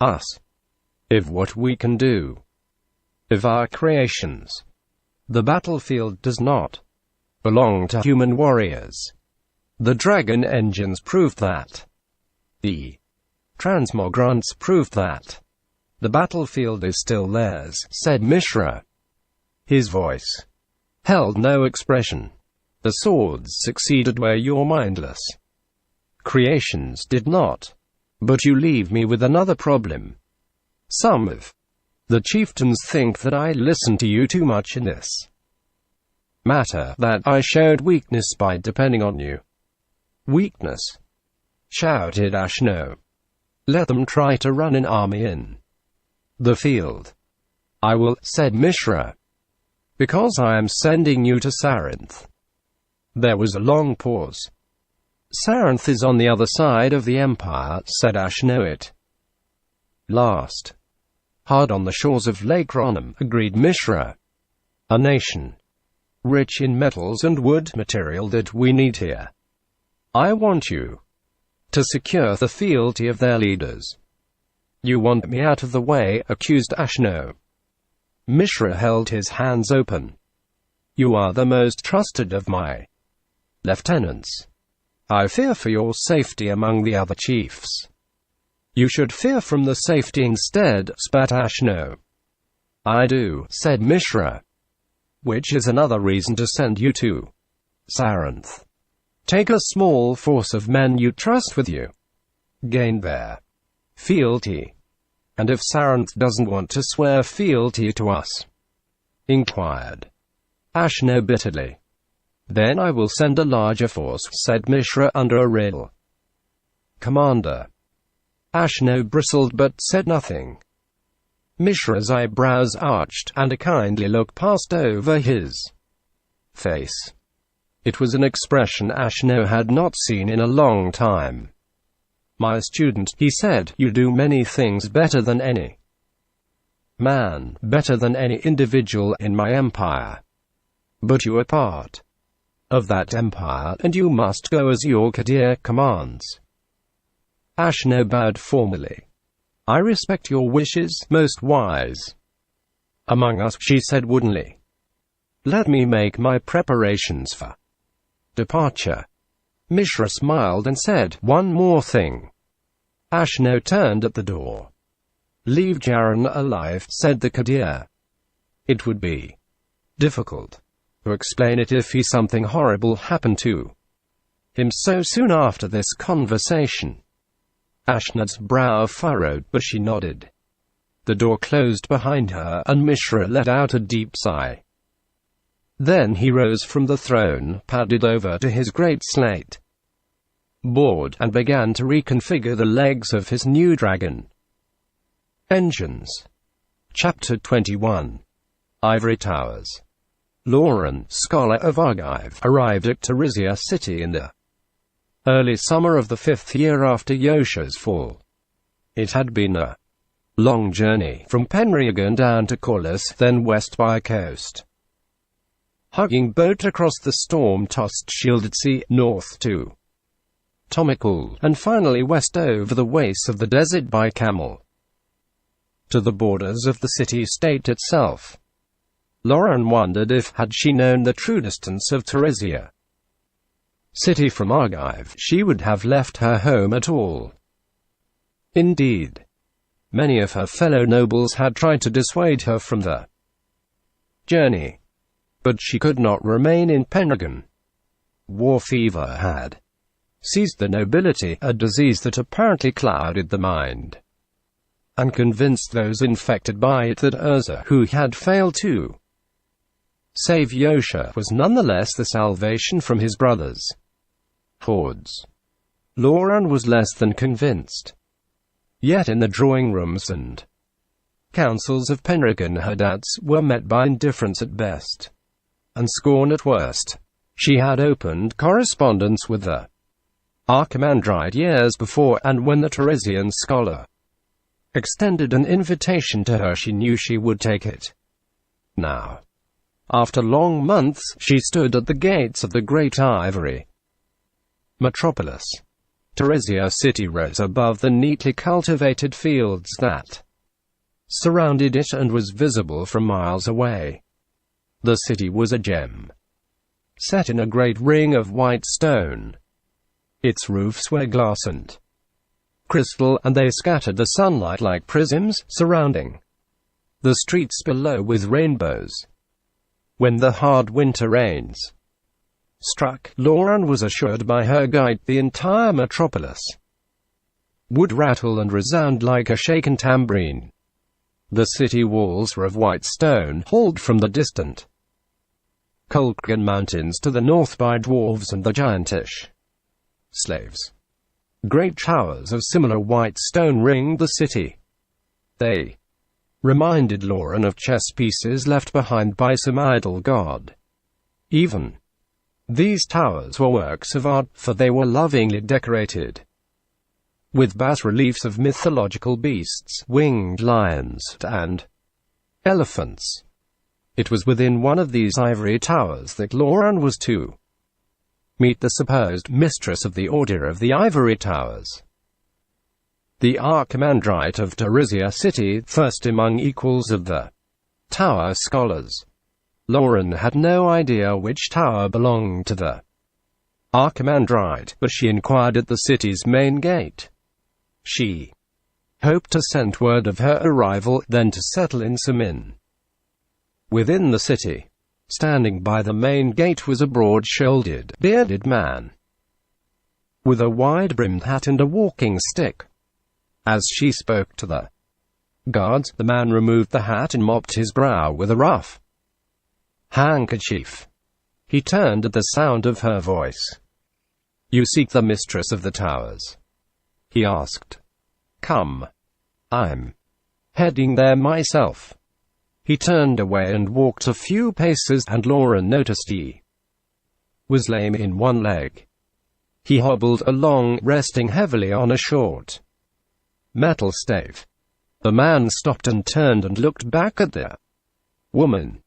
us. Of what we can do. Of our creations. The battlefield does not belong to human warriors. The dragon engines proved that. The transmogrants proved that. The battlefield is still theirs, said Mishra. His voice held no expression. The swords succeeded where your mindless creations did not. But you leave me with another problem. Some of the chieftains think that I listen to you too much in this matter, that I showed weakness by depending on you. Weakness? Shouted Ashnod. Let them try to run an army in the field. I will, said Mishra, because I am sending you to Saranth. There was a long pause. Saranth is on the other side of the empire, said Ashnod. Last. Hard on the shores of Lake Ronam, agreed Mishra. A nation rich in metals and wood material that we need here. I want you to secure the fealty of their leaders. You want me out of the way, accused Ashnod. Mishra held his hands open. You are the most trusted of my lieutenants. I fear for your safety among the other chiefs. You should fear from the safety instead, spat Ashnod. I do, said Mishra. Which is another reason to send you to Saranth. Take a small force of men you trust with you. Gain their fealty. And if Saranth doesn't want to swear fealty to us? Inquired Ashnod bitterly. Then I will send a larger force, said Mishra under a riddle. Commander. Ashnod bristled but said nothing. Mishra's eyebrows arched, and a kindly look passed over his face. It was an expression Ashnod had not seen in a long time. My student, he said, you do many things better than any man, better than any individual in my empire. But you are part of that empire, and you must go as your Qadir commands. Ashnod bowed formally. I respect your wishes, most wise among us, she said woodenly. Let me make my preparations for departure. Mishra smiled and said, one more thing. Ashnod turned at the door. Leave Jaren alive, said the Qadir. It would be difficult to explain it if something horrible happened to him so soon after this conversation. Ashnod's brow furrowed, but she nodded. The door closed behind her, and Mishra let out a deep sigh. Then he rose from the throne, padded over to his great slate board, and began to reconfigure the legs of his new dragon engines. Chapter 21. Ivory Towers. Lauren, scholar of Argive, arrived at Tarizia city in the early summer of the 5th year after Yosha's fall. It had been a long journey from Penregan down to Tawnos, then west by coast, hugging boat across the storm-tossed shielded sea, north to Tomikul, and finally west over the wastes of the desert by camel to the borders of the city-state itself. Lauren wondered if, had she known the true distance of Tarizia city from Argive, she would have left her home at all. Indeed, many of her fellow nobles had tried to dissuade her from the journey, but she could not remain in Penregan. War fever had seized the nobility, a disease that apparently clouded the mind, and convinced those infected by it that Urza, who had failed to save Yosha, was nonetheless the salvation from his brothers' hordes. Lauren was less than convinced. Yet in the drawing rooms and councils of Penregan, her doubts were met by indifference at best, and scorn at worst. She had opened correspondence with the Archimandrite years before, and when the Teresian scholar extended an invitation to her, she knew she would take it. Now, after long months, she stood at the gates of the great ivory metropolis. Teresia City rose above the neatly cultivated fields that surrounded it and was visible from miles away. The city was a gem, set in a great ring of white stone. Its roofs were glass and crystal, and they scattered the sunlight like prisms, surrounding the streets below with rainbows. When the hard winter rains struck, Lauren was assured by her guide the entire metropolis would rattle and resound like a shaken tambourine. The city walls were of white stone, hauled from the distant Kolkran mountains to the north by dwarves and the giantish slaves. Great towers of similar white stone ringed the city. They reminded Lauren of chess pieces left behind by some idle god. Even these towers were works of art, for they were lovingly decorated with bas-reliefs of mythological beasts, winged lions, and elephants. It was within one of these ivory towers that Lauren was to meet the supposed mistress of the Order of the Ivory Towers, the Archimandrite of Teresia City, first among equals of the Tower scholars. Lauren had no idea which tower belonged to the Archimandrite, but she inquired at the city's main gate. She hoped to send word of her arrival, then to settle in Samin. Within the city, standing by the main gate, was a broad-shouldered, bearded man with a wide-brimmed hat and a walking stick. As she spoke to the guards, the man removed the hat and mopped his brow with a rough handkerchief. He turned at the sound of her voice. "You seek the mistress of the towers?" he asked. "Come. I'm heading there myself." He turned away and walked a few paces, and Lauren noticed he was lame in one leg. He hobbled along, resting heavily on a short metal stave. The man stopped and turned and looked back at the woman.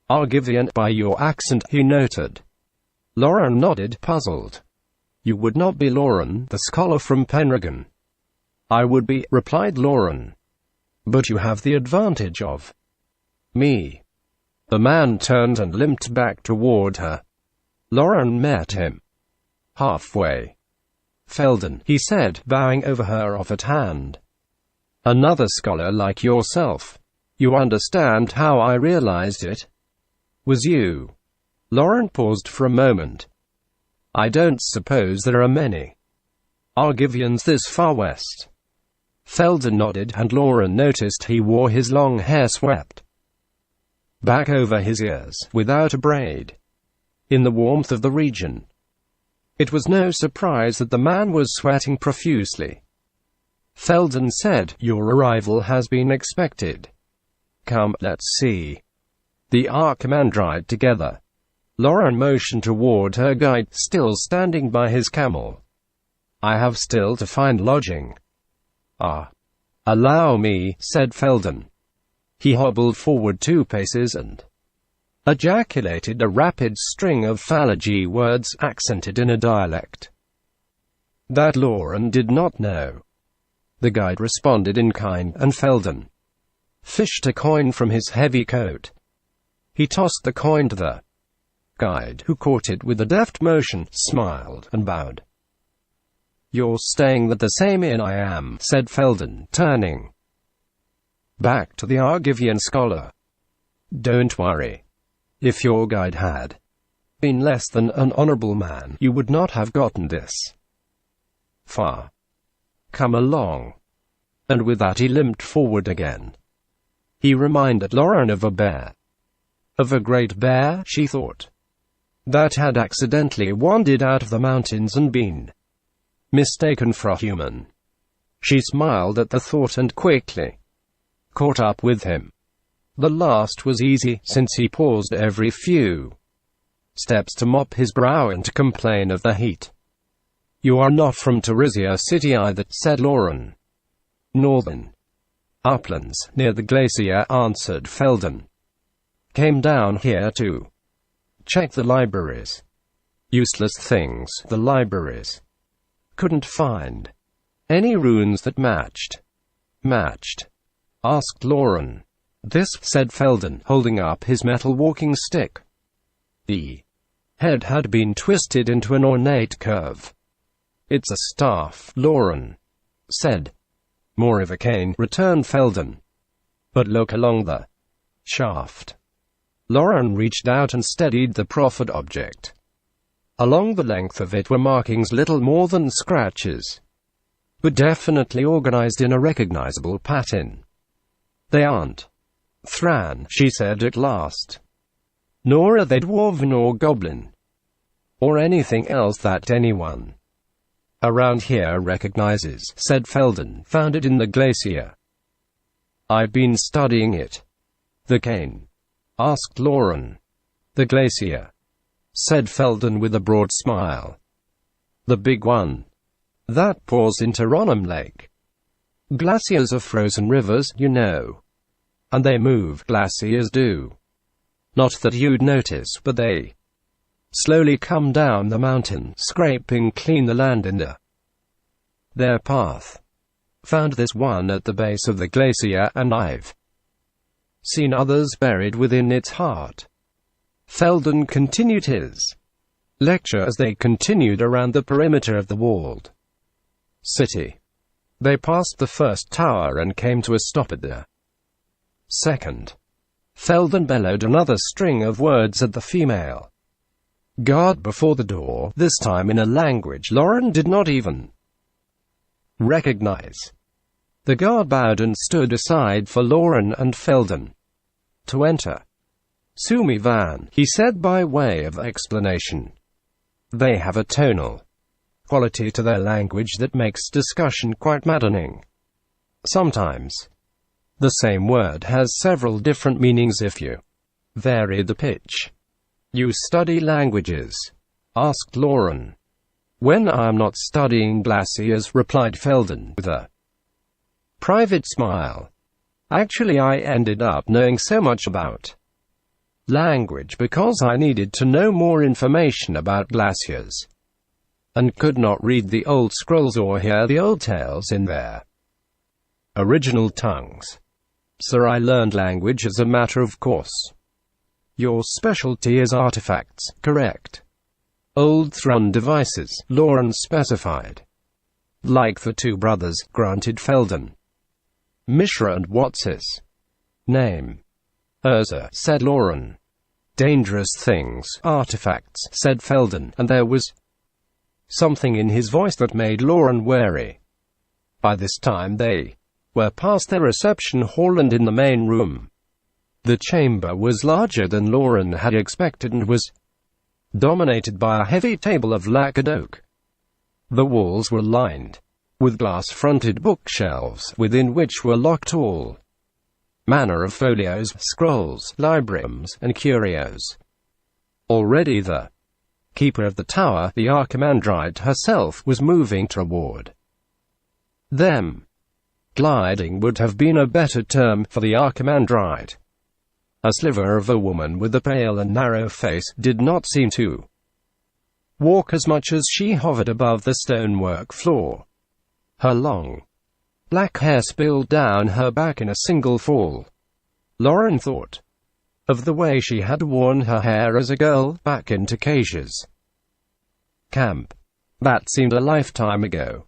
"Argivian by your accent," he noted. Lauren nodded, puzzled. "You would not be Lauren, the scholar from Penregan?" "I would be," replied Lauren. "But you have the advantage of me." The man turned and limped back toward her. Lauren met him halfway. "Felden," he said, bowing over her offered hand. "Another scholar like yourself. You understand how I realized it was you." Lauren paused for a moment. "I don't suppose there are many Argivians this far west." Felden nodded, and Lauren noticed he wore his long hair swept back over his ears, without a braid. In the warmth of the region, it was no surprise that the man was sweating profusely. Felden said, "Your arrival has been expected. Come, let's see the Archimandrite together." Lauren motioned toward her guide, still standing by his camel. "I have still to find lodging." "Ah, allow me," said Felden. He hobbled forward 2 paces and ejaculated a rapid string of Fallagy words, accented in a dialect that Lauren did not know. The guide responded in kind, and Felden fished a coin from his heavy coat. He tossed the coin to the guide, who caught it with a deft motion, smiled, and bowed. "You're staying at the same inn I am," said Felden, turning back to the Argivian scholar. "Don't worry. If your guide had been less than an honorable man, you would not have gotten this far. Come along. And with that he limped forward again. He reminded Lauren of a bear. Of a great bear, she thought, that had accidentally wandered out of the mountains and been mistaken for a human. She smiled at the thought and quickly caught up with him. The last was easy, since he paused every few steps to mop his brow and to complain of the heat. You are not from Teresia City either, said Lauren. Northern uplands, near the glacier, answered Felden. Came down here to check the libraries. Useless things, the libraries. Couldn't find any runes that matched. Asked Lauren. This, said Felden, holding up his metal walking stick. The head had been twisted into an ornate curve. It's a staff, Lauren said. More of a cane, returned Felden. But look along the shaft. Lauren reached out and steadied the proffered object. Along the length of it were markings little more than scratches, but definitely organized in a recognizable pattern. They aren't Thran, she said at last. Nor are they dwarven or goblin, or anything else that anyone around here recognizes, said Felden. Found it in the glacier. I've been studying it. The cane? Asked Lauren. The glacier, said Felden with a broad smile. The big one that pours into Ronham Lake. Glaciers are frozen rivers, you know. And they move, glaciers do. Not that you'd notice, but they slowly come down the mountain, scraping clean the land into their path. Found this one at the base of the glacier, and I've seen others buried within its heart. Felden continued his lecture as they continued around the perimeter of the walled city. They passed the first tower and came to a stop at the second. Felden bellowed another string of words at the female guard before the door, this time in a language Lauren did not even recognize. The guard bowed and stood aside for Lauren and Felden to enter. Sumi Van, he said by way of explanation. They have a tonal quality to their language that makes discussion quite maddening. Sometimes the same word has several different meanings if you vary the pitch. You study languages? Asked Lauren. When I'm not studying glaciers, replied Felden with a private smile. Actually, I ended up knowing so much about language because I needed to know more information about glaciers, and could not read the old scrolls or hear the old tales in their original tongues. So I learned language as a matter of course. Your specialty is artifacts, correct? Old Thran devices, Lauren specified. Like the two brothers, granted Felden. Mishra and what's his name? Urza, said Lauren. Dangerous things, artifacts, said Felden, and there was something in his voice that made Lauren wary. By this time they were past their reception hall and in the main room. The chamber was larger than Lauren had expected and was dominated by a heavy table of lacquered oak. The walls were lined with glass-fronted bookshelves, within which were locked all manner of folios, scrolls, librariums, and curios. Already the keeper of the tower, the Archimandrite herself, was moving toward them. Gliding would have been a better term for the Archimandrite. A sliver of a woman with a pale and narrow face did not seem to walk as much as she hovered above the stonework floor. Her long black hair spilled down her back in a single fall. Lauren thought of the way she had worn her hair as a girl, back in Takasia's camp. That seemed a lifetime ago.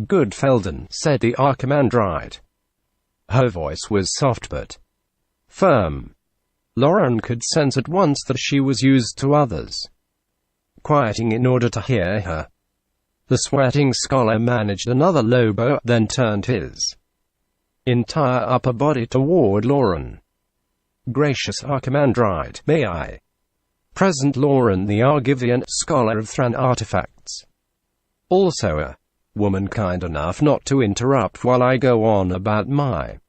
Good Felden, said the Archimandrite. Her voice was soft but firm. Lauren could sense at once that she was used to others, quieting in order to hear her. The sweating scholar managed another low bow, then turned his entire upper body toward Lauren. "Gracious Archimandrite, may I present Lauren the Argivian, scholar of Thran artifacts. Also a woman kind enough not to interrupt while I go on about my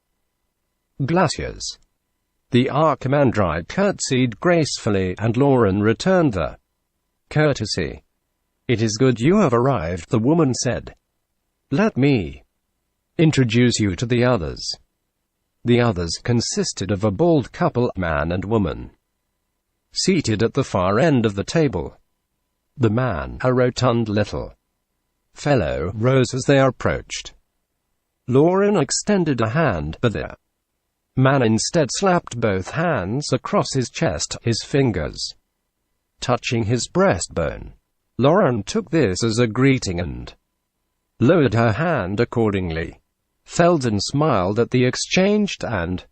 glaciers." The Archimandrite curtsied gracefully, and Lauren returned the courtesy. "It is good you have arrived," the woman said. "Let me introduce you to the others." The others consisted of a bald couple, man and woman, seated at the far end of the table. The man, a rotund little fellow, rose as they approached. Lauren extended a hand, but the man instead slapped both hands across his chest, his fingers touching his breastbone. Lauren took this as a greeting and lowered her hand accordingly. Feldon smiled at the exchange, and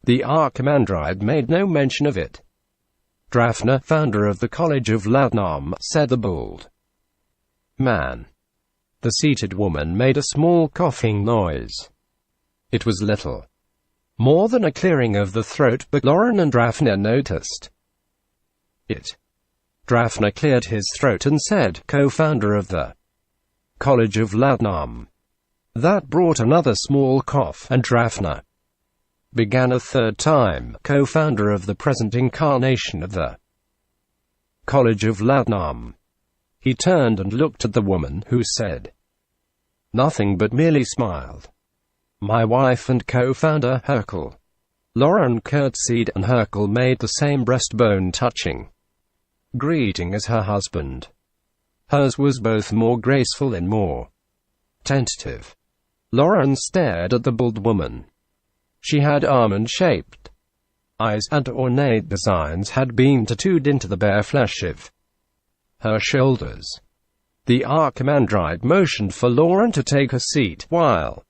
the Archimandrite made no mention of it. "Drafna, founder of the College of Latnam," said the bald man. The seated woman made a small coughing noise. It was little more than a clearing of the throat, but Lauren and Drafna noticed it. Drafna cleared his throat and said, "Co-founder of the College of Latnam." That brought another small cough, and Drafna began a third time, "Co-founder of the present incarnation of the College of Latnam." He turned and looked at the woman, who said nothing but merely smiled. "My wife and co-founder, Hercule." Lauren curtsied, and Hercule made the same breastbone touching greeting as her husband. Hers was both more graceful and more tentative. Lauren stared at the bald woman. She had almond-shaped eyes, and ornate designs had been tattooed into the bare flesh of her shoulders. The Archimandrite motioned for Lauren to take a seat, while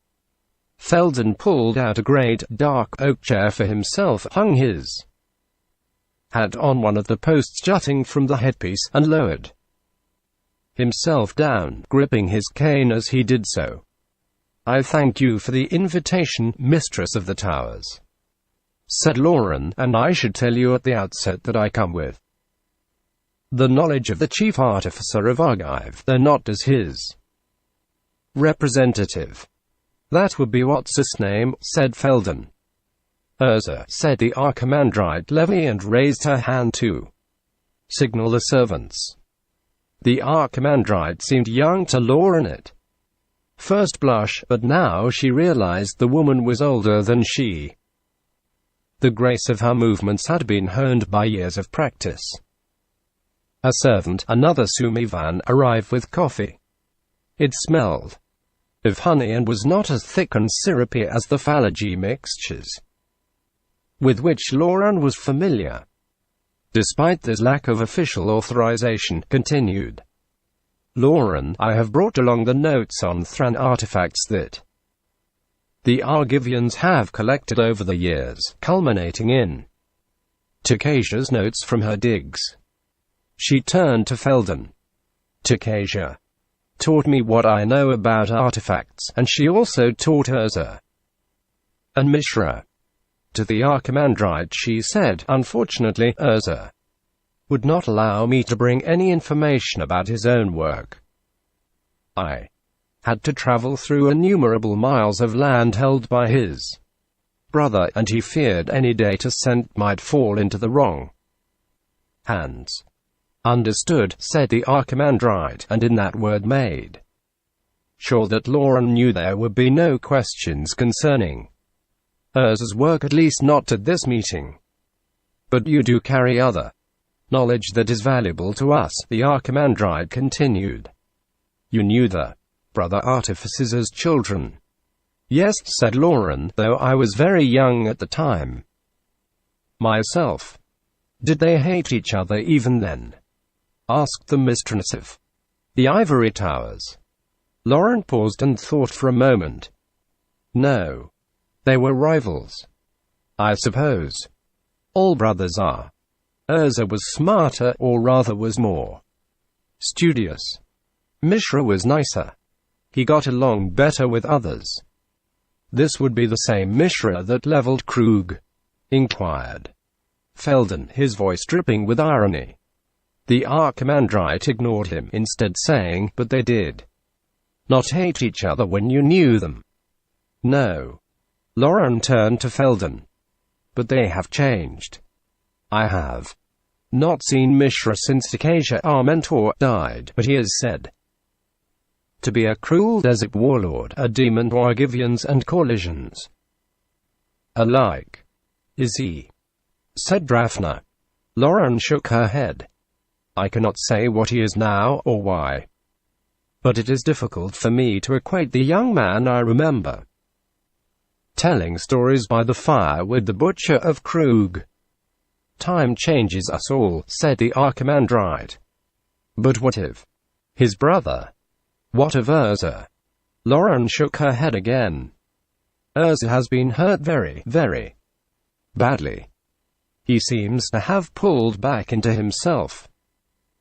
Feldon pulled out a great, dark oak chair for himself, hung his hat on one of the posts jutting from the headpiece, and lowered himself down, gripping his cane as he did so. "I thank you for the invitation, Mistress of the Towers," said Lauren, "and I should tell you at the outset that I come with the knowledge of the Chief Artificer of Argive, though not as his representative." "That would be what's his name," said Feldon. "Urza," said the Archimandrite levelly, and raised her hand to signal the servants. The Archimandrite seemed young to Lauren at first blush, but now she realized the woman was older than she. The grace of her movements had been honed by years of practice. A servant, another Sumivan, arrived with coffee. It smelled of honey and was not as thick and syrupy as the phalange mixtures with which Lauren was familiar. Despite this lack of official authorization, continued Lauren, I have brought along the notes on Thran artifacts that the Argivians have collected over the years, culminating in Takasia's notes from her digs. She turned to Feldon. Takasia taught me what I know about artifacts, and she also taught Urza and Mishra. To the Archimandrite she said, unfortunately, Urza would not allow me to bring any information about his own work. I had to travel through innumerable miles of land held by his brother, and he feared any data sent might fall into the wrong hands. Understood, said the Archimandrite, and in that word made sure that Lauren knew there would be no questions concerning Urza's work, at least not at this meeting. But you do carry other knowledge that is valuable to us, the Archimandrite continued. You knew the brother artificers as children. Yes, said Lauren, though I was very young at the time myself. Did they hate each other even then? Asked the mistress of the Ivory Towers. Lauren paused and thought for a moment. No. They were rivals, I suppose. All brothers are. Urza was smarter, or rather was more studious. Mishra was nicer. He got along better with others. This would be the same Mishra that leveled Krug? Inquired Felden, his voice dripping with irony. The Archimandrite ignored him, instead saying, "But they did not hate each other when you knew them." No. Lauren turned to Felden. "But they have changed. I have not seen Mishra since Acacia, our mentor, died, but he is said to be a cruel desert warlord, a demon to Argivians and collisions alike." "Is he?" said Drafna. Lauren shook her head. "I cannot say what he is now, or why. But it is difficult for me to equate the young man I remember telling stories by the fire with the butcher of Krug." "Time changes us all," said the Archimandrite. "But what of his brother? What of Urza?" Lauren shook her head again. "Urza has been hurt very, very badly. He seems to have pulled back into himself.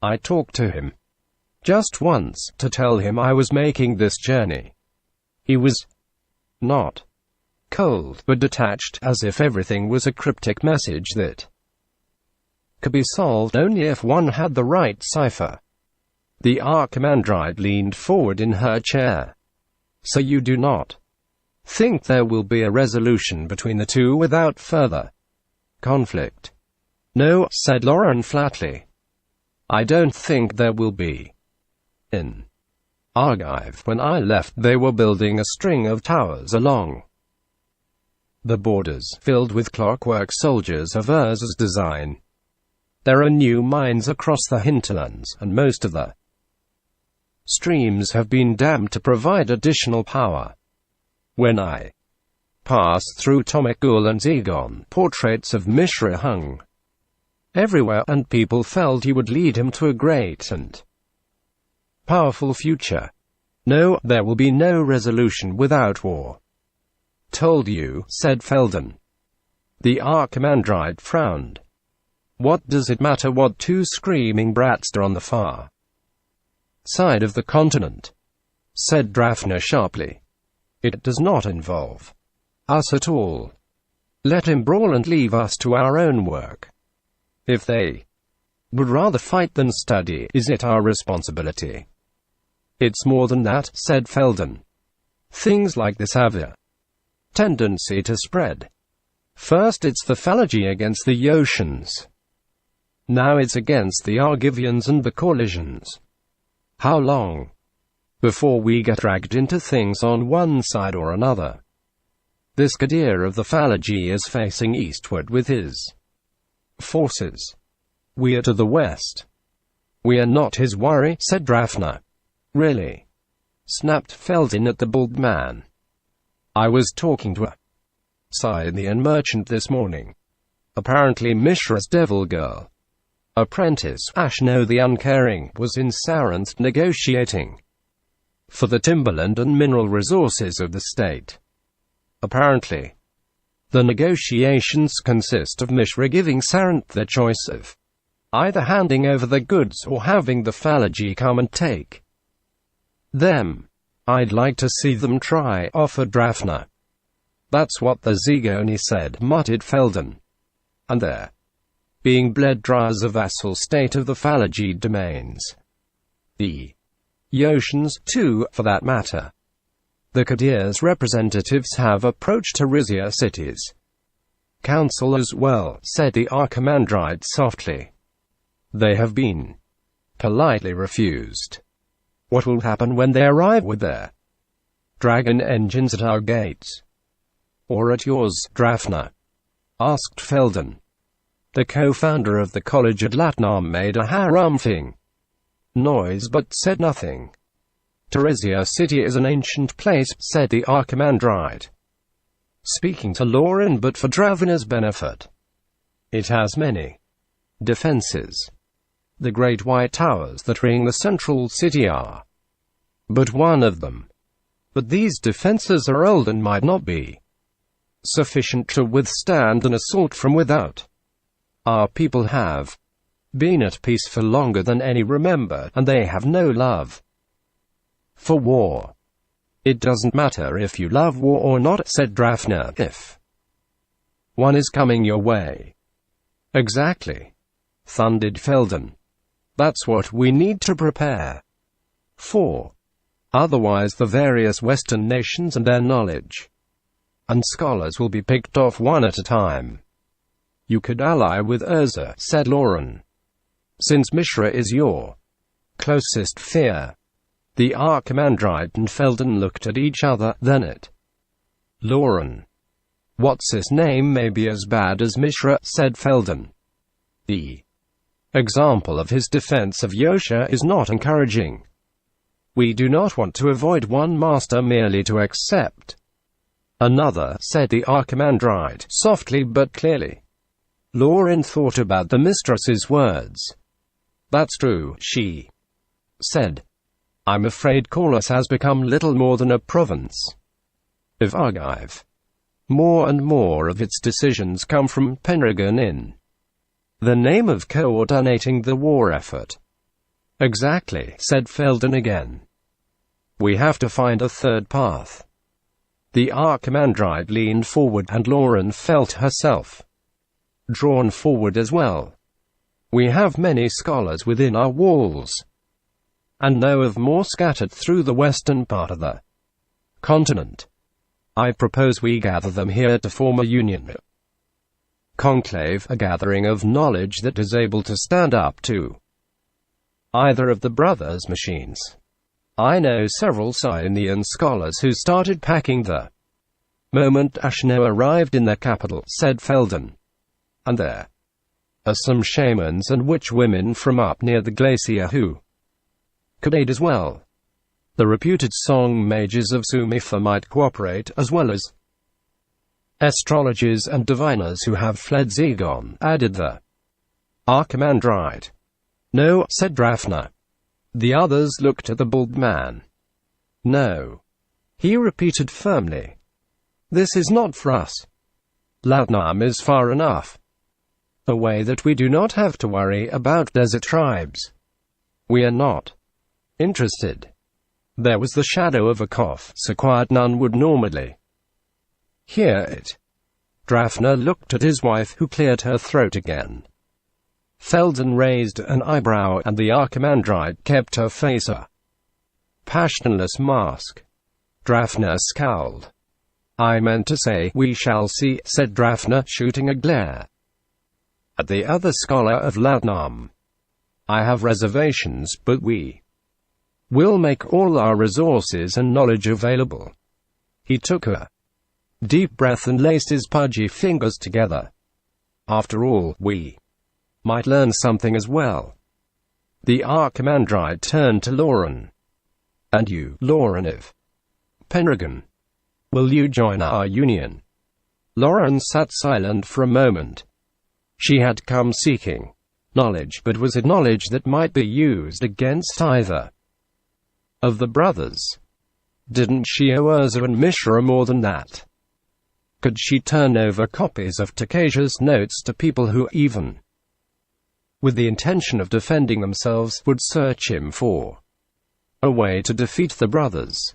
I talked to him just once, to tell him I was making this journey. He was not cold, but detached, as if everything was a cryptic message that could be solved only if one had the right cipher." The Archimandrite leaned forward in her chair. "So you do not think there will be a resolution between the two without further conflict?" "No," said Lauren flatly. "I don't think there will be. In Argive, when I left, they were building a string of towers along the borders, filled with clockwork soldiers of Urza's design. There are new mines across the hinterlands, and most of the streams have been dammed to provide additional power. When I passed through Tomikul and Zegon, portraits of Mishra hung everywhere, and people felt he would lead him to a great and powerful future. No, there will be no resolution without war." "Told you," said Felden. The Archimandrite frowned. "What does it matter what two screaming brats are on the far side of the continent?" said Drafna sharply. "It does not involve us at all. Let him brawl and leave us to our own work. If they would rather fight than study, is it our responsibility?" "It's more than that," said Felden. "Things like this have a tendency to spread. First it's the Fallagy against the Yotians. Now it's against the Argivians and the collisions. How long before we get dragged into things on one side or another? This Qadir of the Fallagy is facing eastward with his forces. We are to the west. We are not his worry," said Drafna. "Really?" snapped Felden at the bald man. "I was talking to a Scythian merchant this morning. Apparently Mishra's devil girl apprentice, Ashnod the Uncaring, was in Saranth negotiating for the timberland and mineral resources of the state. Apparently, the negotiations consist of Mishra giving Saranth the choice of either handing over the goods or having the Fallagy come and take them. I'd like to see them try," offered Drafna. "That's what the Zegoni said," muttered Felden. "And they're being bled dry as a vassal state of the Fallagy domains. The Yotians, too, for that matter. The Qadir's representatives have approached Rivalry cities council as well," said the Archimandrite softly. "They have been politely refused. What will happen when they arrive with their dragon engines at our gates?" "Or at yours, Drafna?" asked Felden. The co-founder of the college at Latnam made a harumphing noise but said nothing. "Rivalry city is an ancient place," said the Archimandrite, speaking to Lauren but for Dravina's benefit. "It has many defenses. The great white towers that ring the central city are but one of them. But these defenses are old and might not be sufficient to withstand an assault from without. Our people have been at peace for longer than any remember, and they have no love for war. It doesn't matter if you love war or not, said Drafna, if one is coming your way. Exactly, thundered Felden. That's what we need to prepare for. Otherwise the various Western nations and their knowledge and scholars will be picked off one at a time. You could ally with Urza, said Lauren, since Mishra is your closest fear. The Archimandrite and Felden looked at each other, then at Lauren. What's his name may be as bad as Mishra, said Felden. The example of his defense of Yosha is not encouraging. We do not want to avoid one master merely to accept another, said the Archimandrite, softly but clearly. Lauren thought about the mistress's words. That's true, she said. I'm afraid Kaulos has become little more than a province of Argive. More and more of its decisions come from Penregan in the name of coordinating the war effort. Exactly, said Felden again. We have to find a third path. The Archimandrite leaned forward, and Lauren felt herself drawn forward as well. We have many scholars within our walls, and know of more scattered through the western part of the continent. I propose we gather them here to form a union conclave, a gathering of knowledge that is able to stand up to either of the brothers' machines. I know several Scythian scholars who started packing the moment Ashnod arrived in the capital, said Felden. And there are some shamans and witch-women from up near the glacier who could aid as well. The reputed song mages of Sumifa might cooperate, as well as astrologers and diviners who have fled Zegon, added the Archimandrite. No, said Drafna. The others looked at the bald man. No, he repeated firmly. This is not for us. Laudnam is far enough away that we do not have to worry about desert tribes. We are not interested. There was the shadow of a cough, so quiet none would normally hear it. Drafna looked at his wife, who cleared her throat again. Felden raised an eyebrow, and the Archimandrite kept her face a passionless mask. Drafna scowled. I meant to say, we shall see, said Drafna, shooting a glare at the other scholar of Laudnam. I have reservations, but we will make all our resources and knowledge available. He took a deep breath and laced his pudgy fingers together. After all, we might learn something as well. The Archimandrite turned to Lauren. And you, Lauren of Penregan, will you join our union? Lauren sat silent for a moment. She had come seeking knowledge, but was it knowledge that might be used against either of the brothers? Didn't she owe Urza and Mishra more than that? Could she turn over copies of Takasia's notes to people who, even with the intention of defending themselves, would search him for a way to defeat the brothers?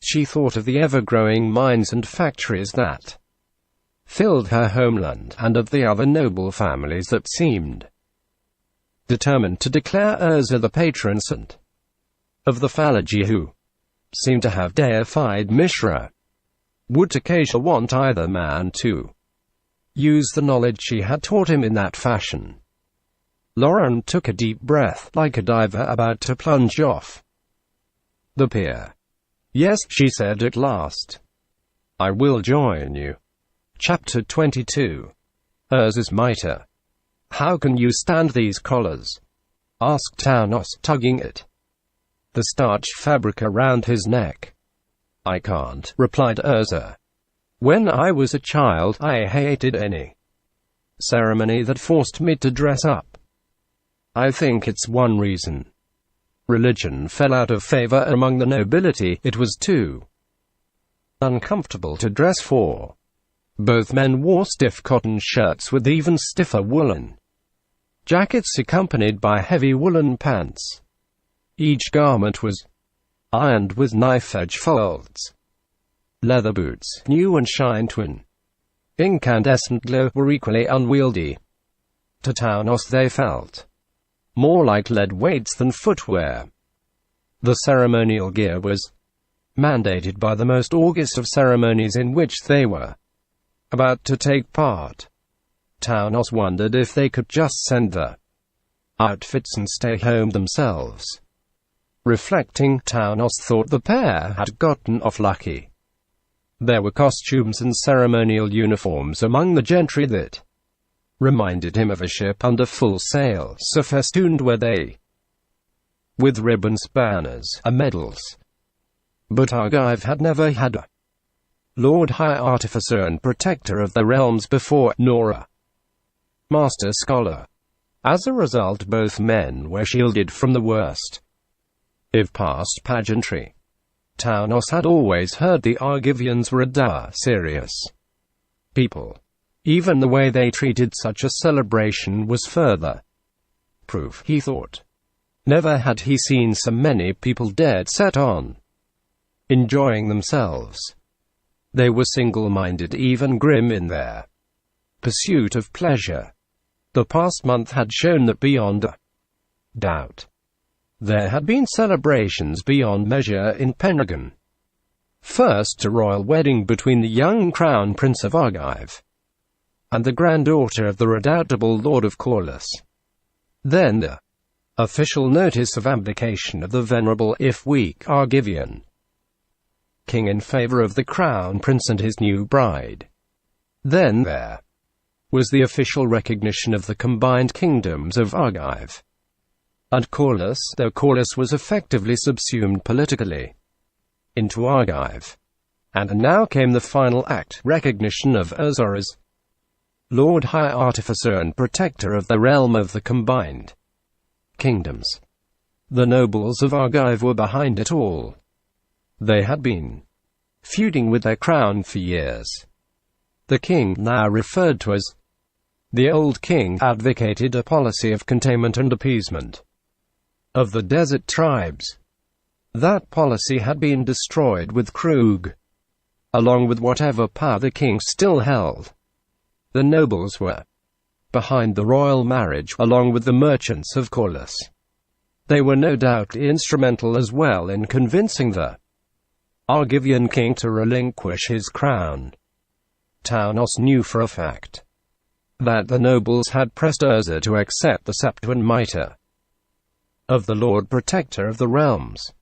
She thought of the ever-growing mines and factories that filled her homeland, and of the other noble families that seemed determined to declare Urza the patron saint of the Phalangi, who seemed to have deified Mishra. Would Takasia want either man to use the knowledge she had taught him in that fashion? Lauren took a deep breath, like a diver about to plunge off the pier. Yes, she said at last. I will join you. Chapter 22. Urza's mitre. How can you stand these collars? Asked Tawnos, tugging at the starched fabric around his neck. I can't, replied Urza. When I was a child, I hated any ceremony that forced me to dress up. I think it's one reason. Religion fell out of favor among the nobility. It was too uncomfortable to dress for. Both men wore stiff cotton shirts with even stiffer woolen jackets accompanied by heavy woolen pants. Each garment was ironed with knife-edge folds. Leather boots, new and shine twin, incandescent glow, were equally unwieldy. To Tawnos they felt more like lead weights than footwear. The ceremonial gear was mandated by the most august of ceremonies in which they were about to take part. Tawnos wondered if they could just send the outfits and stay home themselves. Reflecting, Tawnos thought the pair had gotten off lucky. There were costumes and ceremonial uniforms among the gentry that reminded him of a ship under full sail, so festooned were they with ribbons, banners, and medals. But Argive had never had a Lord High Artificer and Protector of the Realms before, nor a Master Scholar. As a result, both men were shielded from the worst, if past pageantry. Tawnos had always heard the Argivians were a dour, serious people. Even the way they treated such a celebration was further proof, he thought. Never had he seen so many people dead set on enjoying themselves. They were single-minded, even grim in their pursuit of pleasure. The past month had shown that beyond a doubt, there had been celebrations beyond measure in Pendragon. First, a royal wedding between the young crown prince of Argive and the granddaughter of the redoubtable Lord of Corlys. Then the official notice of abdication of the venerable, if weak, Argivian king in favor of the crown prince and his new bride. Then there was the official recognition of the combined kingdoms of Argive and Corlys, though Corlys was effectively subsumed politically into Argive. And now came the final act, recognition of Urza as Lord High Artificer and Protector of the realm of the combined kingdoms. The nobles of Argive were behind it all. They had been feuding with their crown for years. The king, now referred to as the Old King, advocated a policy of containment and appeasement of the desert tribes. That policy had been destroyed with Krug, along with whatever power the king still held. The nobles were behind the royal marriage, along with the merchants of Corlys. They were no doubt instrumental as well in convincing the Argivian king to relinquish his crown. Tawnos knew for a fact that the nobles had pressed Urza to accept the scepter and mitre of the Lord Protector of the Realms.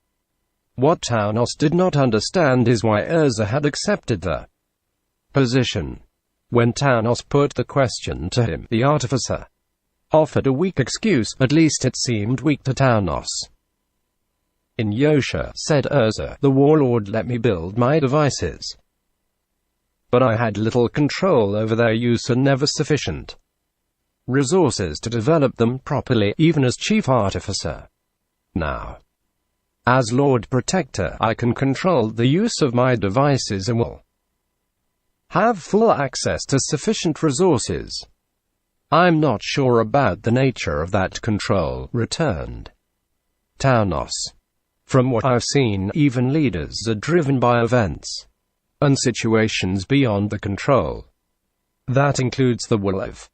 What Tawnos did not understand is why Urza had accepted the position. When Tawnos put the question to him, the artificer offered a weak excuse, at least it seemed weak to Tawnos. In Yosha, said Urza, the warlord let me build my devices, but I had little control over their use and never sufficient resources to develop them properly, even as chief artificer. Now, as Lord Protector, I can control the use of my devices and will have full access to sufficient resources. I'm not sure about the nature of that control, returned Tawnos. From what I've seen, even leaders are driven by events and situations beyond the control. That includes the will of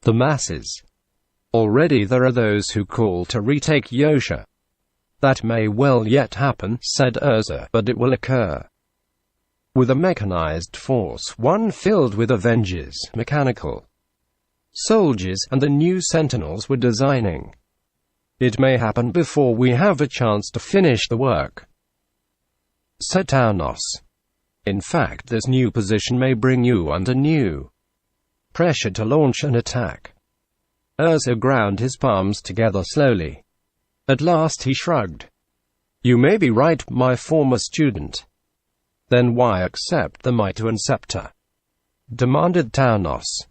the masses. Already there are those who call to retake Yosha. That may well yet happen, said Urza, but it will occur with a mechanized force, one filled with Avengers, mechanical soldiers, and the new Sentinels we're designing. It may happen before we have a chance to finish the work, said Tawnos. In fact, this new position may bring you under new pressure to launch an attack. Urza ground his palms together slowly. At last he shrugged. You may be right, my former student. Then why accept the mitre and scepter? Demanded Tawnos.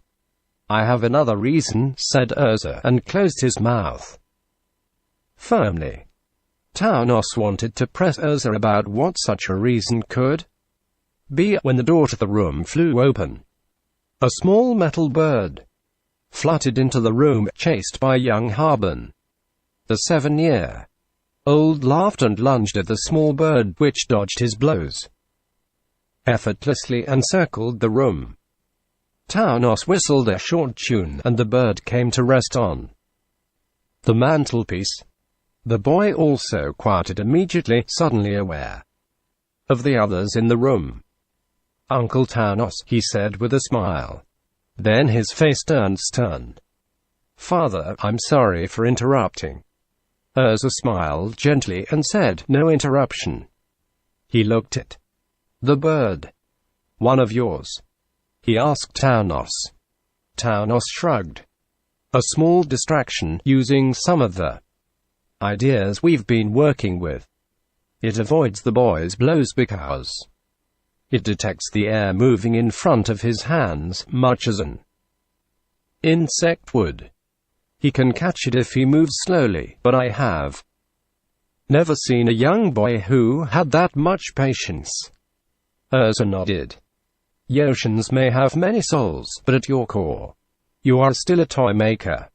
I have another reason, said Urza, and closed his mouth firmly. Tawnos wanted to press Urza about what such a reason could be when the door to the room flew open. A small metal bird fluttered into the room, chased by young Harbin. The 7-year-old laughed and lunged at the small bird, which dodged his blows effortlessly and circled the room. Tawnos whistled a short tune, and the bird came to rest on the mantelpiece. The boy also quieted immediately, suddenly aware of the others in the room. "Uncle Tawnos," he said with a smile. Then his face turned stern. "Father, I'm sorry for interrupting." Urza smiled gently and said, "No interruption." He looked at the bird. "One of yours?" he asked Tawnos. Tawnos shrugged. "A small distraction, using some of the ideas we've been working with. It avoids the boy's blows because it detects the air moving in front of his hands, much as an insect would. He can catch it if he moves slowly, but I have never seen a young boy who had that much patience." Urza nodded. "Yoshans may have many souls, but at your core, you are still a toy maker."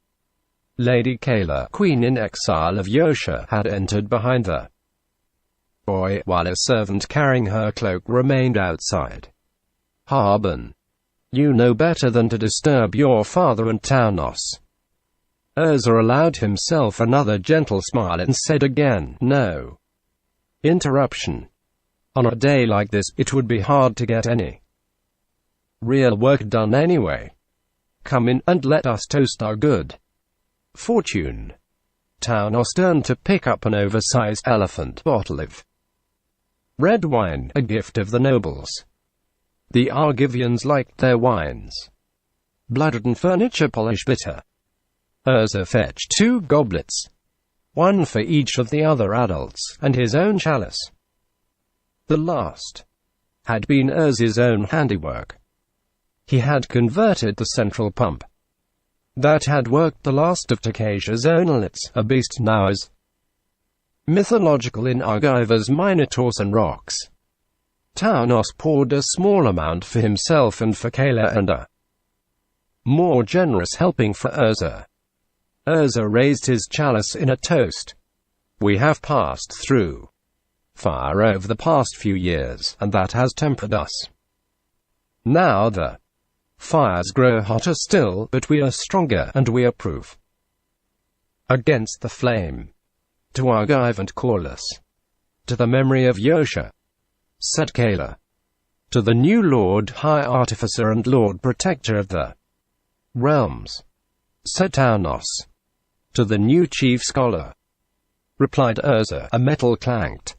Lady Kayla, queen in exile of Yosha, had entered behind the boy, while a servant carrying her cloak remained outside. "Harbin, you know better than to disturb your father and Tawnos." Urza allowed himself another gentle smile and said again, "No interruption. On a day like this, it would be hard to get any real work done anyway. Come in, and let us toast our good fortune." Tawnos turned to pick up an oversized elephant bottle of red wine, a gift of the nobles. The Argivians liked their wines blooded and furniture polish bitter. Urza fetched 2 goblets, one for each of the other adults, and his own chalice. The last had been Urza's own handiwork. He had converted the central pump that had worked the last of Takasha's onoliths, a beast now as mythological in Argiva's minotaurs and rocks. Tawnos poured a small amount for himself and for Kayla, and a more generous helping for Urza. Urza raised his chalice in a toast. "We have passed through fire over the past few years, and that has tempered us. Now the fires grow hotter still, but we are stronger, and we are proof against the flame. To Argive and Corlus, to the memory of Yosha," said Kayla. "To the new Lord High Artificer and Lord Protector of the Realms," said Tawnos. "To the new Chief Scholar," replied Urza. A metal clanked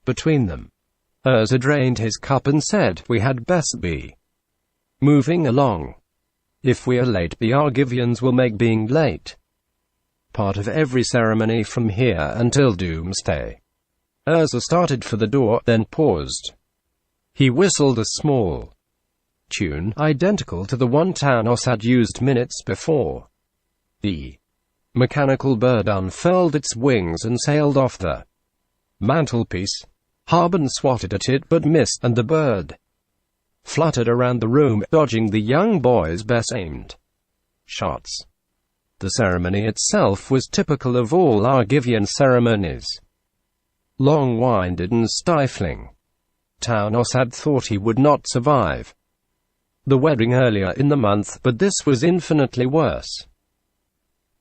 between them. Urza drained his cup and said, "We had best be moving along. If we are late, the Argivians will make being late part of every ceremony from here until doomsday." Urza started for the door, then paused. He whistled a small tune, identical to the one Tawnos had used minutes before. The mechanical bird unfurled its wings and sailed off the mantelpiece. Harbin swatted at it but missed, and the bird fluttered around the room, dodging the young boy's best-aimed shots. The ceremony itself was typical of all Argivian ceremonies. Long-winded and stifling. Tawnos had thought he would not survive the wedding earlier in the month, but this was infinitely worse.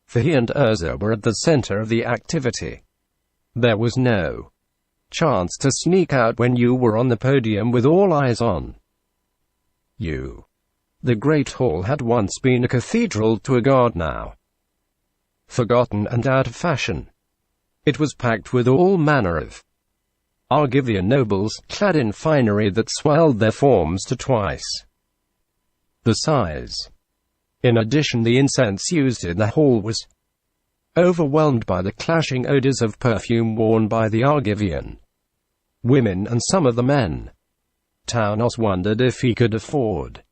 For he and Urza were at the center of the activity. There was no chance to sneak out when you were on the podium with all eyes on you. The Great Hall had once been a cathedral to a god, now forgotten and out of fashion. It was packed with all manner of Argivian nobles, clad in finery that swelled their forms to twice the size. In addition, the incense used in the hall was overwhelmed by the clashing odors of perfume worn by the Argivian women and some of the men. Tawnos wondered if he could afford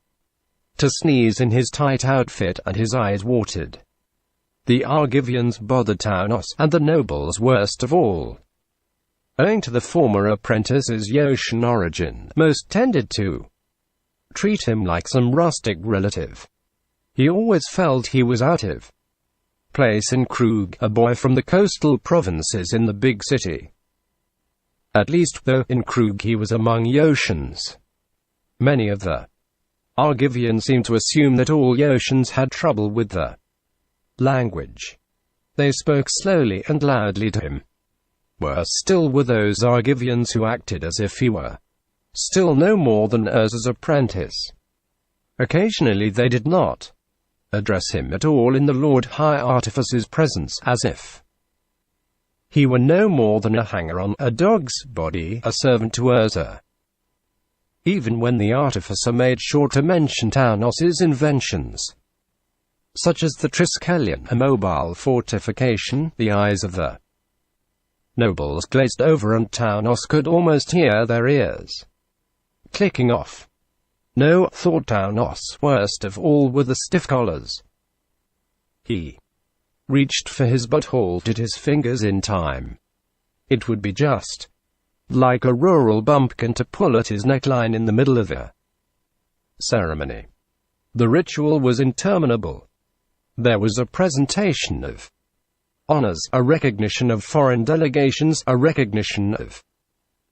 to sneeze in his tight outfit, and his eyes watered. The Argivians bothered Tawnos, and the nobles worst of all. Owing to the former apprentice's Yoshan origin, most tended to treat him like some rustic relative. He always felt he was out of place in Krug, a boy from the coastal provinces in the big city. At least, though, in Krug he was among Yotians. Many of the Argivians seemed to assume that all Yotians had trouble with the language. They spoke slowly and loudly to him. Worse still were those Argivians who acted as if he were still no more than Urza's apprentice. Occasionally they did not address him at all in the Lord High Artificer's presence, as if he were no more than a hanger on a dog's body, a servant to Urza. Even when the artificer made sure to mention Tawnos's inventions, such as the Triskelion, a mobile fortification, the eyes of the nobles glazed over and Tawnos could almost hear their ears clicking off. No, thought Tawnos, worst of all were the stiff collars. He reached for his but halted his fingers in time. It would be just like a rural bumpkin to pull at his neckline in the middle of a ceremony. The ritual was interminable. There was a presentation of honors, a recognition of foreign delegations, a recognition of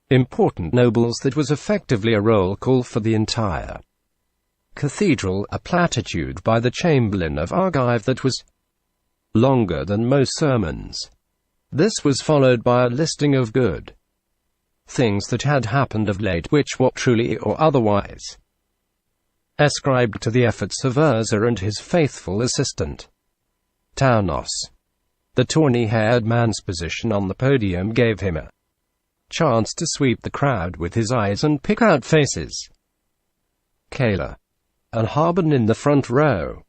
important nobles that was effectively a roll call for the entire cathedral, a platitude by the Chamberlain of Argive that was longer than most sermons. This was followed by a listing of good things that had happened of late, which were truly or otherwise ascribed to the efforts of Urza and his faithful assistant, Tawnos. The tawny-haired man's position on the podium gave him a chance to sweep the crowd with his eyes and pick out faces. Kayla and Harbin in the front row.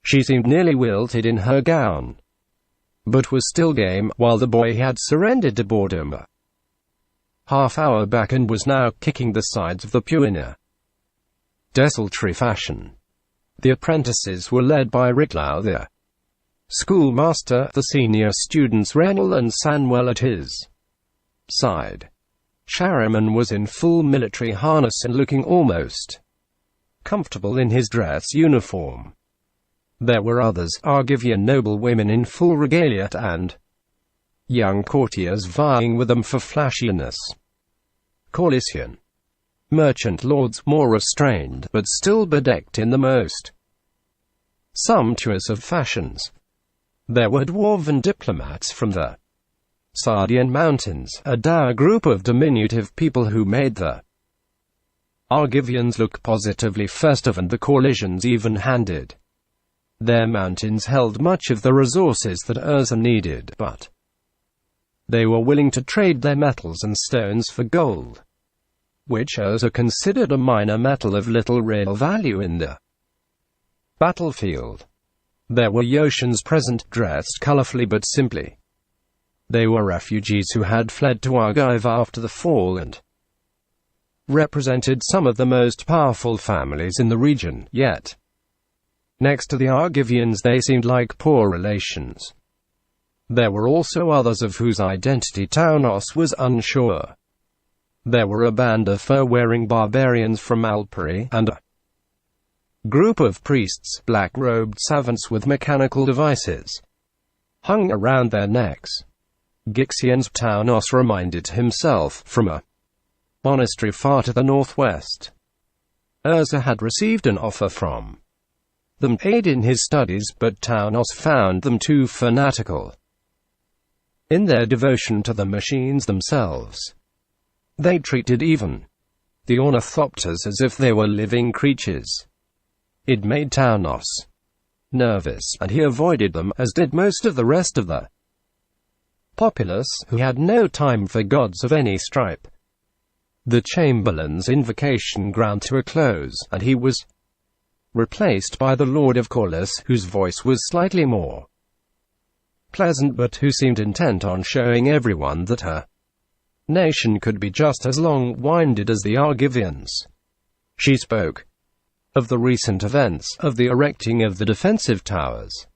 She seemed nearly wilted in her gown, but was still game, while the boy had surrendered to boredom a half-hour back and was now kicking the sides of the pew in a desultory fashion. The apprentices were led by Riklau the schoolmaster, the senior students Renal and Sanwell at his side. Sharaman was in full military harness and looking almost comfortable in his dress uniform. There were others, Argivian noblewomen in full regalia and young courtiers vying with them for flashiness. Corlisian merchant lords, more restrained, but still bedecked in the most sumptuous of fashions. There were dwarven diplomats from the Sardian mountains, a dour group of diminutive people who made the Argivians look positively festive and the Corlisians even-handed. Their mountains held much of the resources that Urza needed, but they were willing to trade their metals and stones for gold, which Urza considered a minor metal of little real value in the battlefield. There were Yotians present, dressed colorfully but simply. They were refugees who had fled to Argive after the fall and represented some of the most powerful families in the region, yet next to the Argivians they seemed like poor relations. There were also others of whose identity Tawnos was unsure. There were a band of fur-wearing barbarians from Alperi, and a group of priests, black-robed savants with mechanical devices hung around their necks. Gixians, Tawnos reminded himself, from a monastery far to the northwest. Urza had received an offer from them to aid in his studies, but Tawnos found them too fanatical in their devotion to the machines themselves. They treated even the ornithopters as if they were living creatures. It made Tawnos nervous, and he avoided them, as did most of the rest of the populace, who had no time for gods of any stripe. The Chamberlain's invocation ground to a close, and he was replaced by the Lord of Corlys, whose voice was slightly more pleasant but who seemed intent on showing everyone that her nation could be just as long-winded as the Argivians. She spoke of the recent events, of the erecting of the defensive towers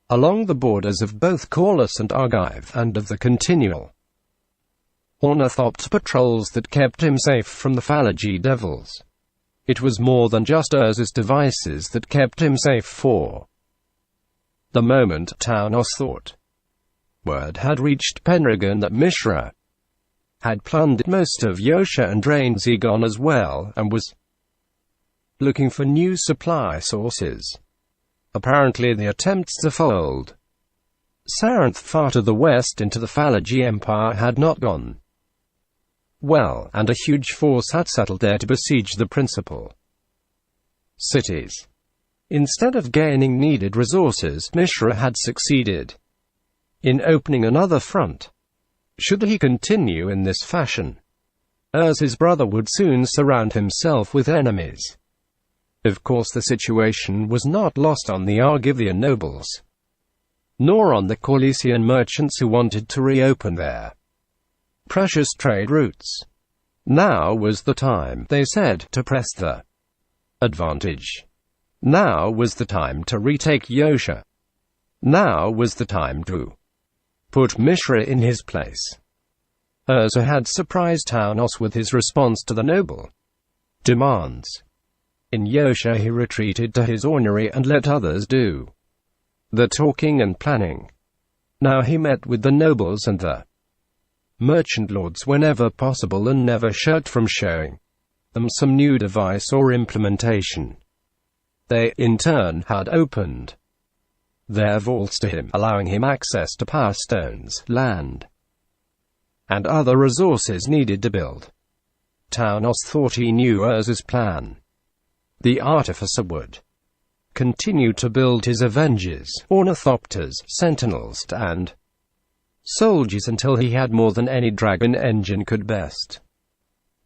along the borders of both Corlys and Argive, and of the continual ornithopt patrols that kept him safe from the Phalange devils. It was more than just Urza's devices that kept him safe for the moment, Tawnos thought. Word had reached Pendragon that Mishra had plundered most of Yosha and drained Zegon as well, and was looking for new supply sources. Apparently the attempts to fold Saranth far to the west into the Fallagy Empire had not gone well, and a huge force had settled there to besiege the principal cities. Instead of gaining needed resources, Mishra had succeeded in opening another front. Should he continue in this fashion, Urza's brother would soon surround himself with enemies. Of course, the situation was not lost on the Argivian nobles, nor on the Corlesian merchants who wanted to reopen their precious trade routes. Now was the time, they said, to press the advantage. Now was the time to retake Yosha. Now was the time to put Mishra in his place. Urza had surprised Tawnos with his response to the noble demands. In Yosha he retreated to his ornery and let others do the talking and planning. Now he met with the nobles and the merchant lords whenever possible and never shirked from showing them some new device or implementation. They, in turn, had opened their vaults to him, allowing him access to power stones, land, and other resources needed to build. Tawnos thought he knew Urza's plan. The artificer would continue to build his Avengers, Ornithopters, Sentinels, and soldiers until he had more than any dragon engine could best.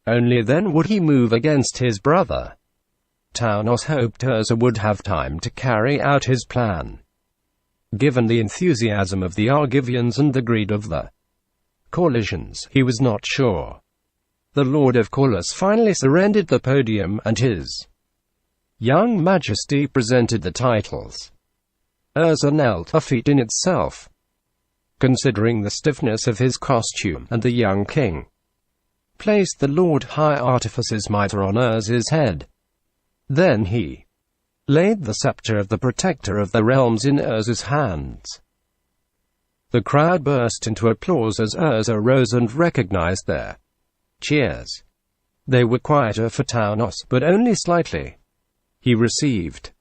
Only then would he move against his brother. Tawnos hoped Urza would have time to carry out his plan. Given the enthusiasm of the Argivians and the greed of the Corlesians, he was not sure. The Lord of Corlys finally surrendered the podium, and his young majesty presented the titles. Urza knelt, a feat in itself, considering the stiffness of his costume, and the young king placed the Lord High Artificer's mitre on Urza's head. Then he laid the scepter of the Protector of the Realms in Urza's hands. The crowd burst into applause as Urza rose and recognized their cheers. They were quieter for Tawnos, but only slightly. He received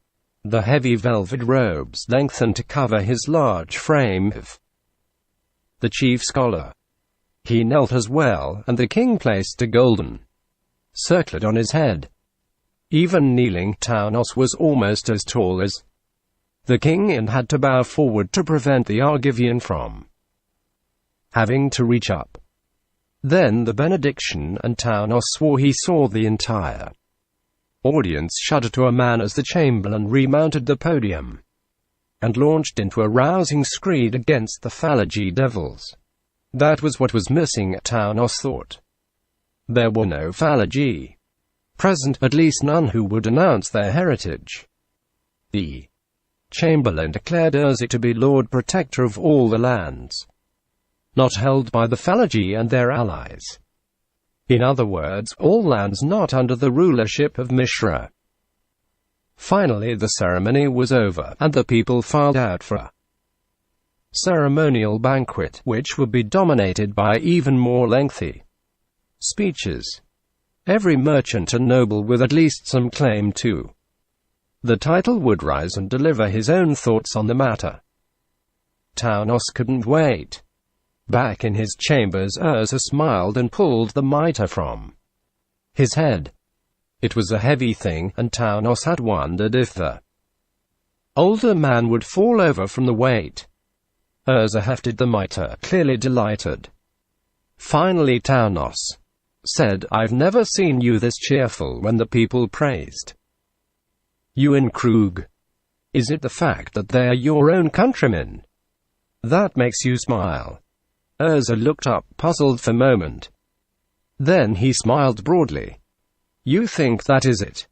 the heavy velvet robes lengthened to cover his large frame of the chief scholar. He knelt as well, and the king placed a golden circlet on his head. Even kneeling, Tawnos was almost as tall as the king and had to bow forward to prevent the Argivian from having to reach up. Then the benediction, and Tawnos swore he saw the entire audience shudder to a man as the chamberlain remounted the podium and launched into a rousing screed against the Fallagy devils. That was what was missing, Tawnos thought. There were no Fallagy present, at least none who would announce their heritage. The chamberlain declared Urza to be Lord Protector of all the lands not held by the Fallagy and their allies. In other words, all lands not under the rulership of Mishra. Finally the ceremony was over, and the people filed out for a ceremonial banquet, which would be dominated by even more lengthy speeches. Every merchant and noble with at least some claim to the title would rise and deliver his own thoughts on the matter. Tawnos couldn't wait. Back in his chambers, Urza smiled and pulled the mitre from his head. It was a heavy thing, and Tawnos had wondered if the older man would fall over from the weight. Urza hefted the mitre, clearly delighted. Finally Tawnos said, "I've never seen you this cheerful when the people praised you in Krug. Is it the fact that they're your own countrymen that makes you smile?" Urza looked up, puzzled for a moment. Then he smiled broadly. "You think that is it?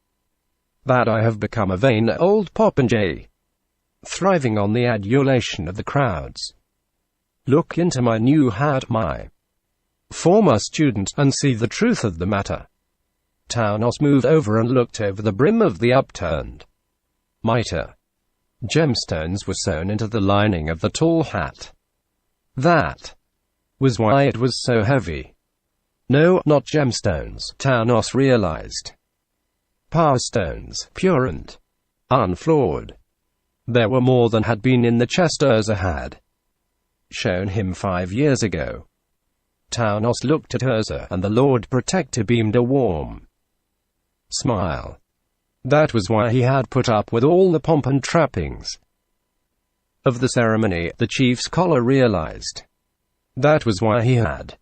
That I have become a vain old popinjay, thriving on the adulation of the crowds? Look into my new hat, my former student, and see the truth of the matter. Tawnos moved over and looked over the brim of the upturned mitre. Gemstones were sewn into the lining of the tall hat. That was why it was so heavy. No, not gemstones, Tawnos realized. Power stones, pure and unflawed. There were more than had been in the chest Urza had shown him 5 years ago. Tawnos looked at Urza, and the Lord Protector beamed a warm smile. That was why he had put up with all the pomp and trappings of the ceremony, the chief's scholar realized. That was why he had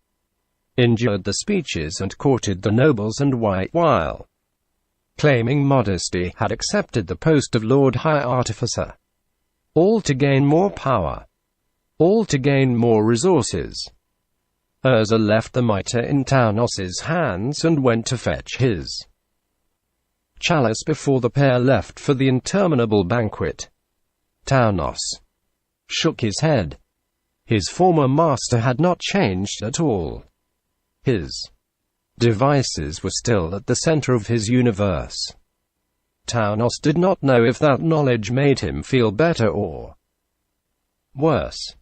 endured the speeches and courted the nobles, and why, while claiming modesty, had accepted the post of Lord High Artificer. All to gain more power. All to gain more resources. Urza left the mitre in Tawnos's hands and went to fetch his chalice before the pair left for the interminable banquet. Tawnos shook his head. His former master had not changed at all. His devices were still at the center of his universe. Tawnos did not know if that knowledge made him feel better or worse.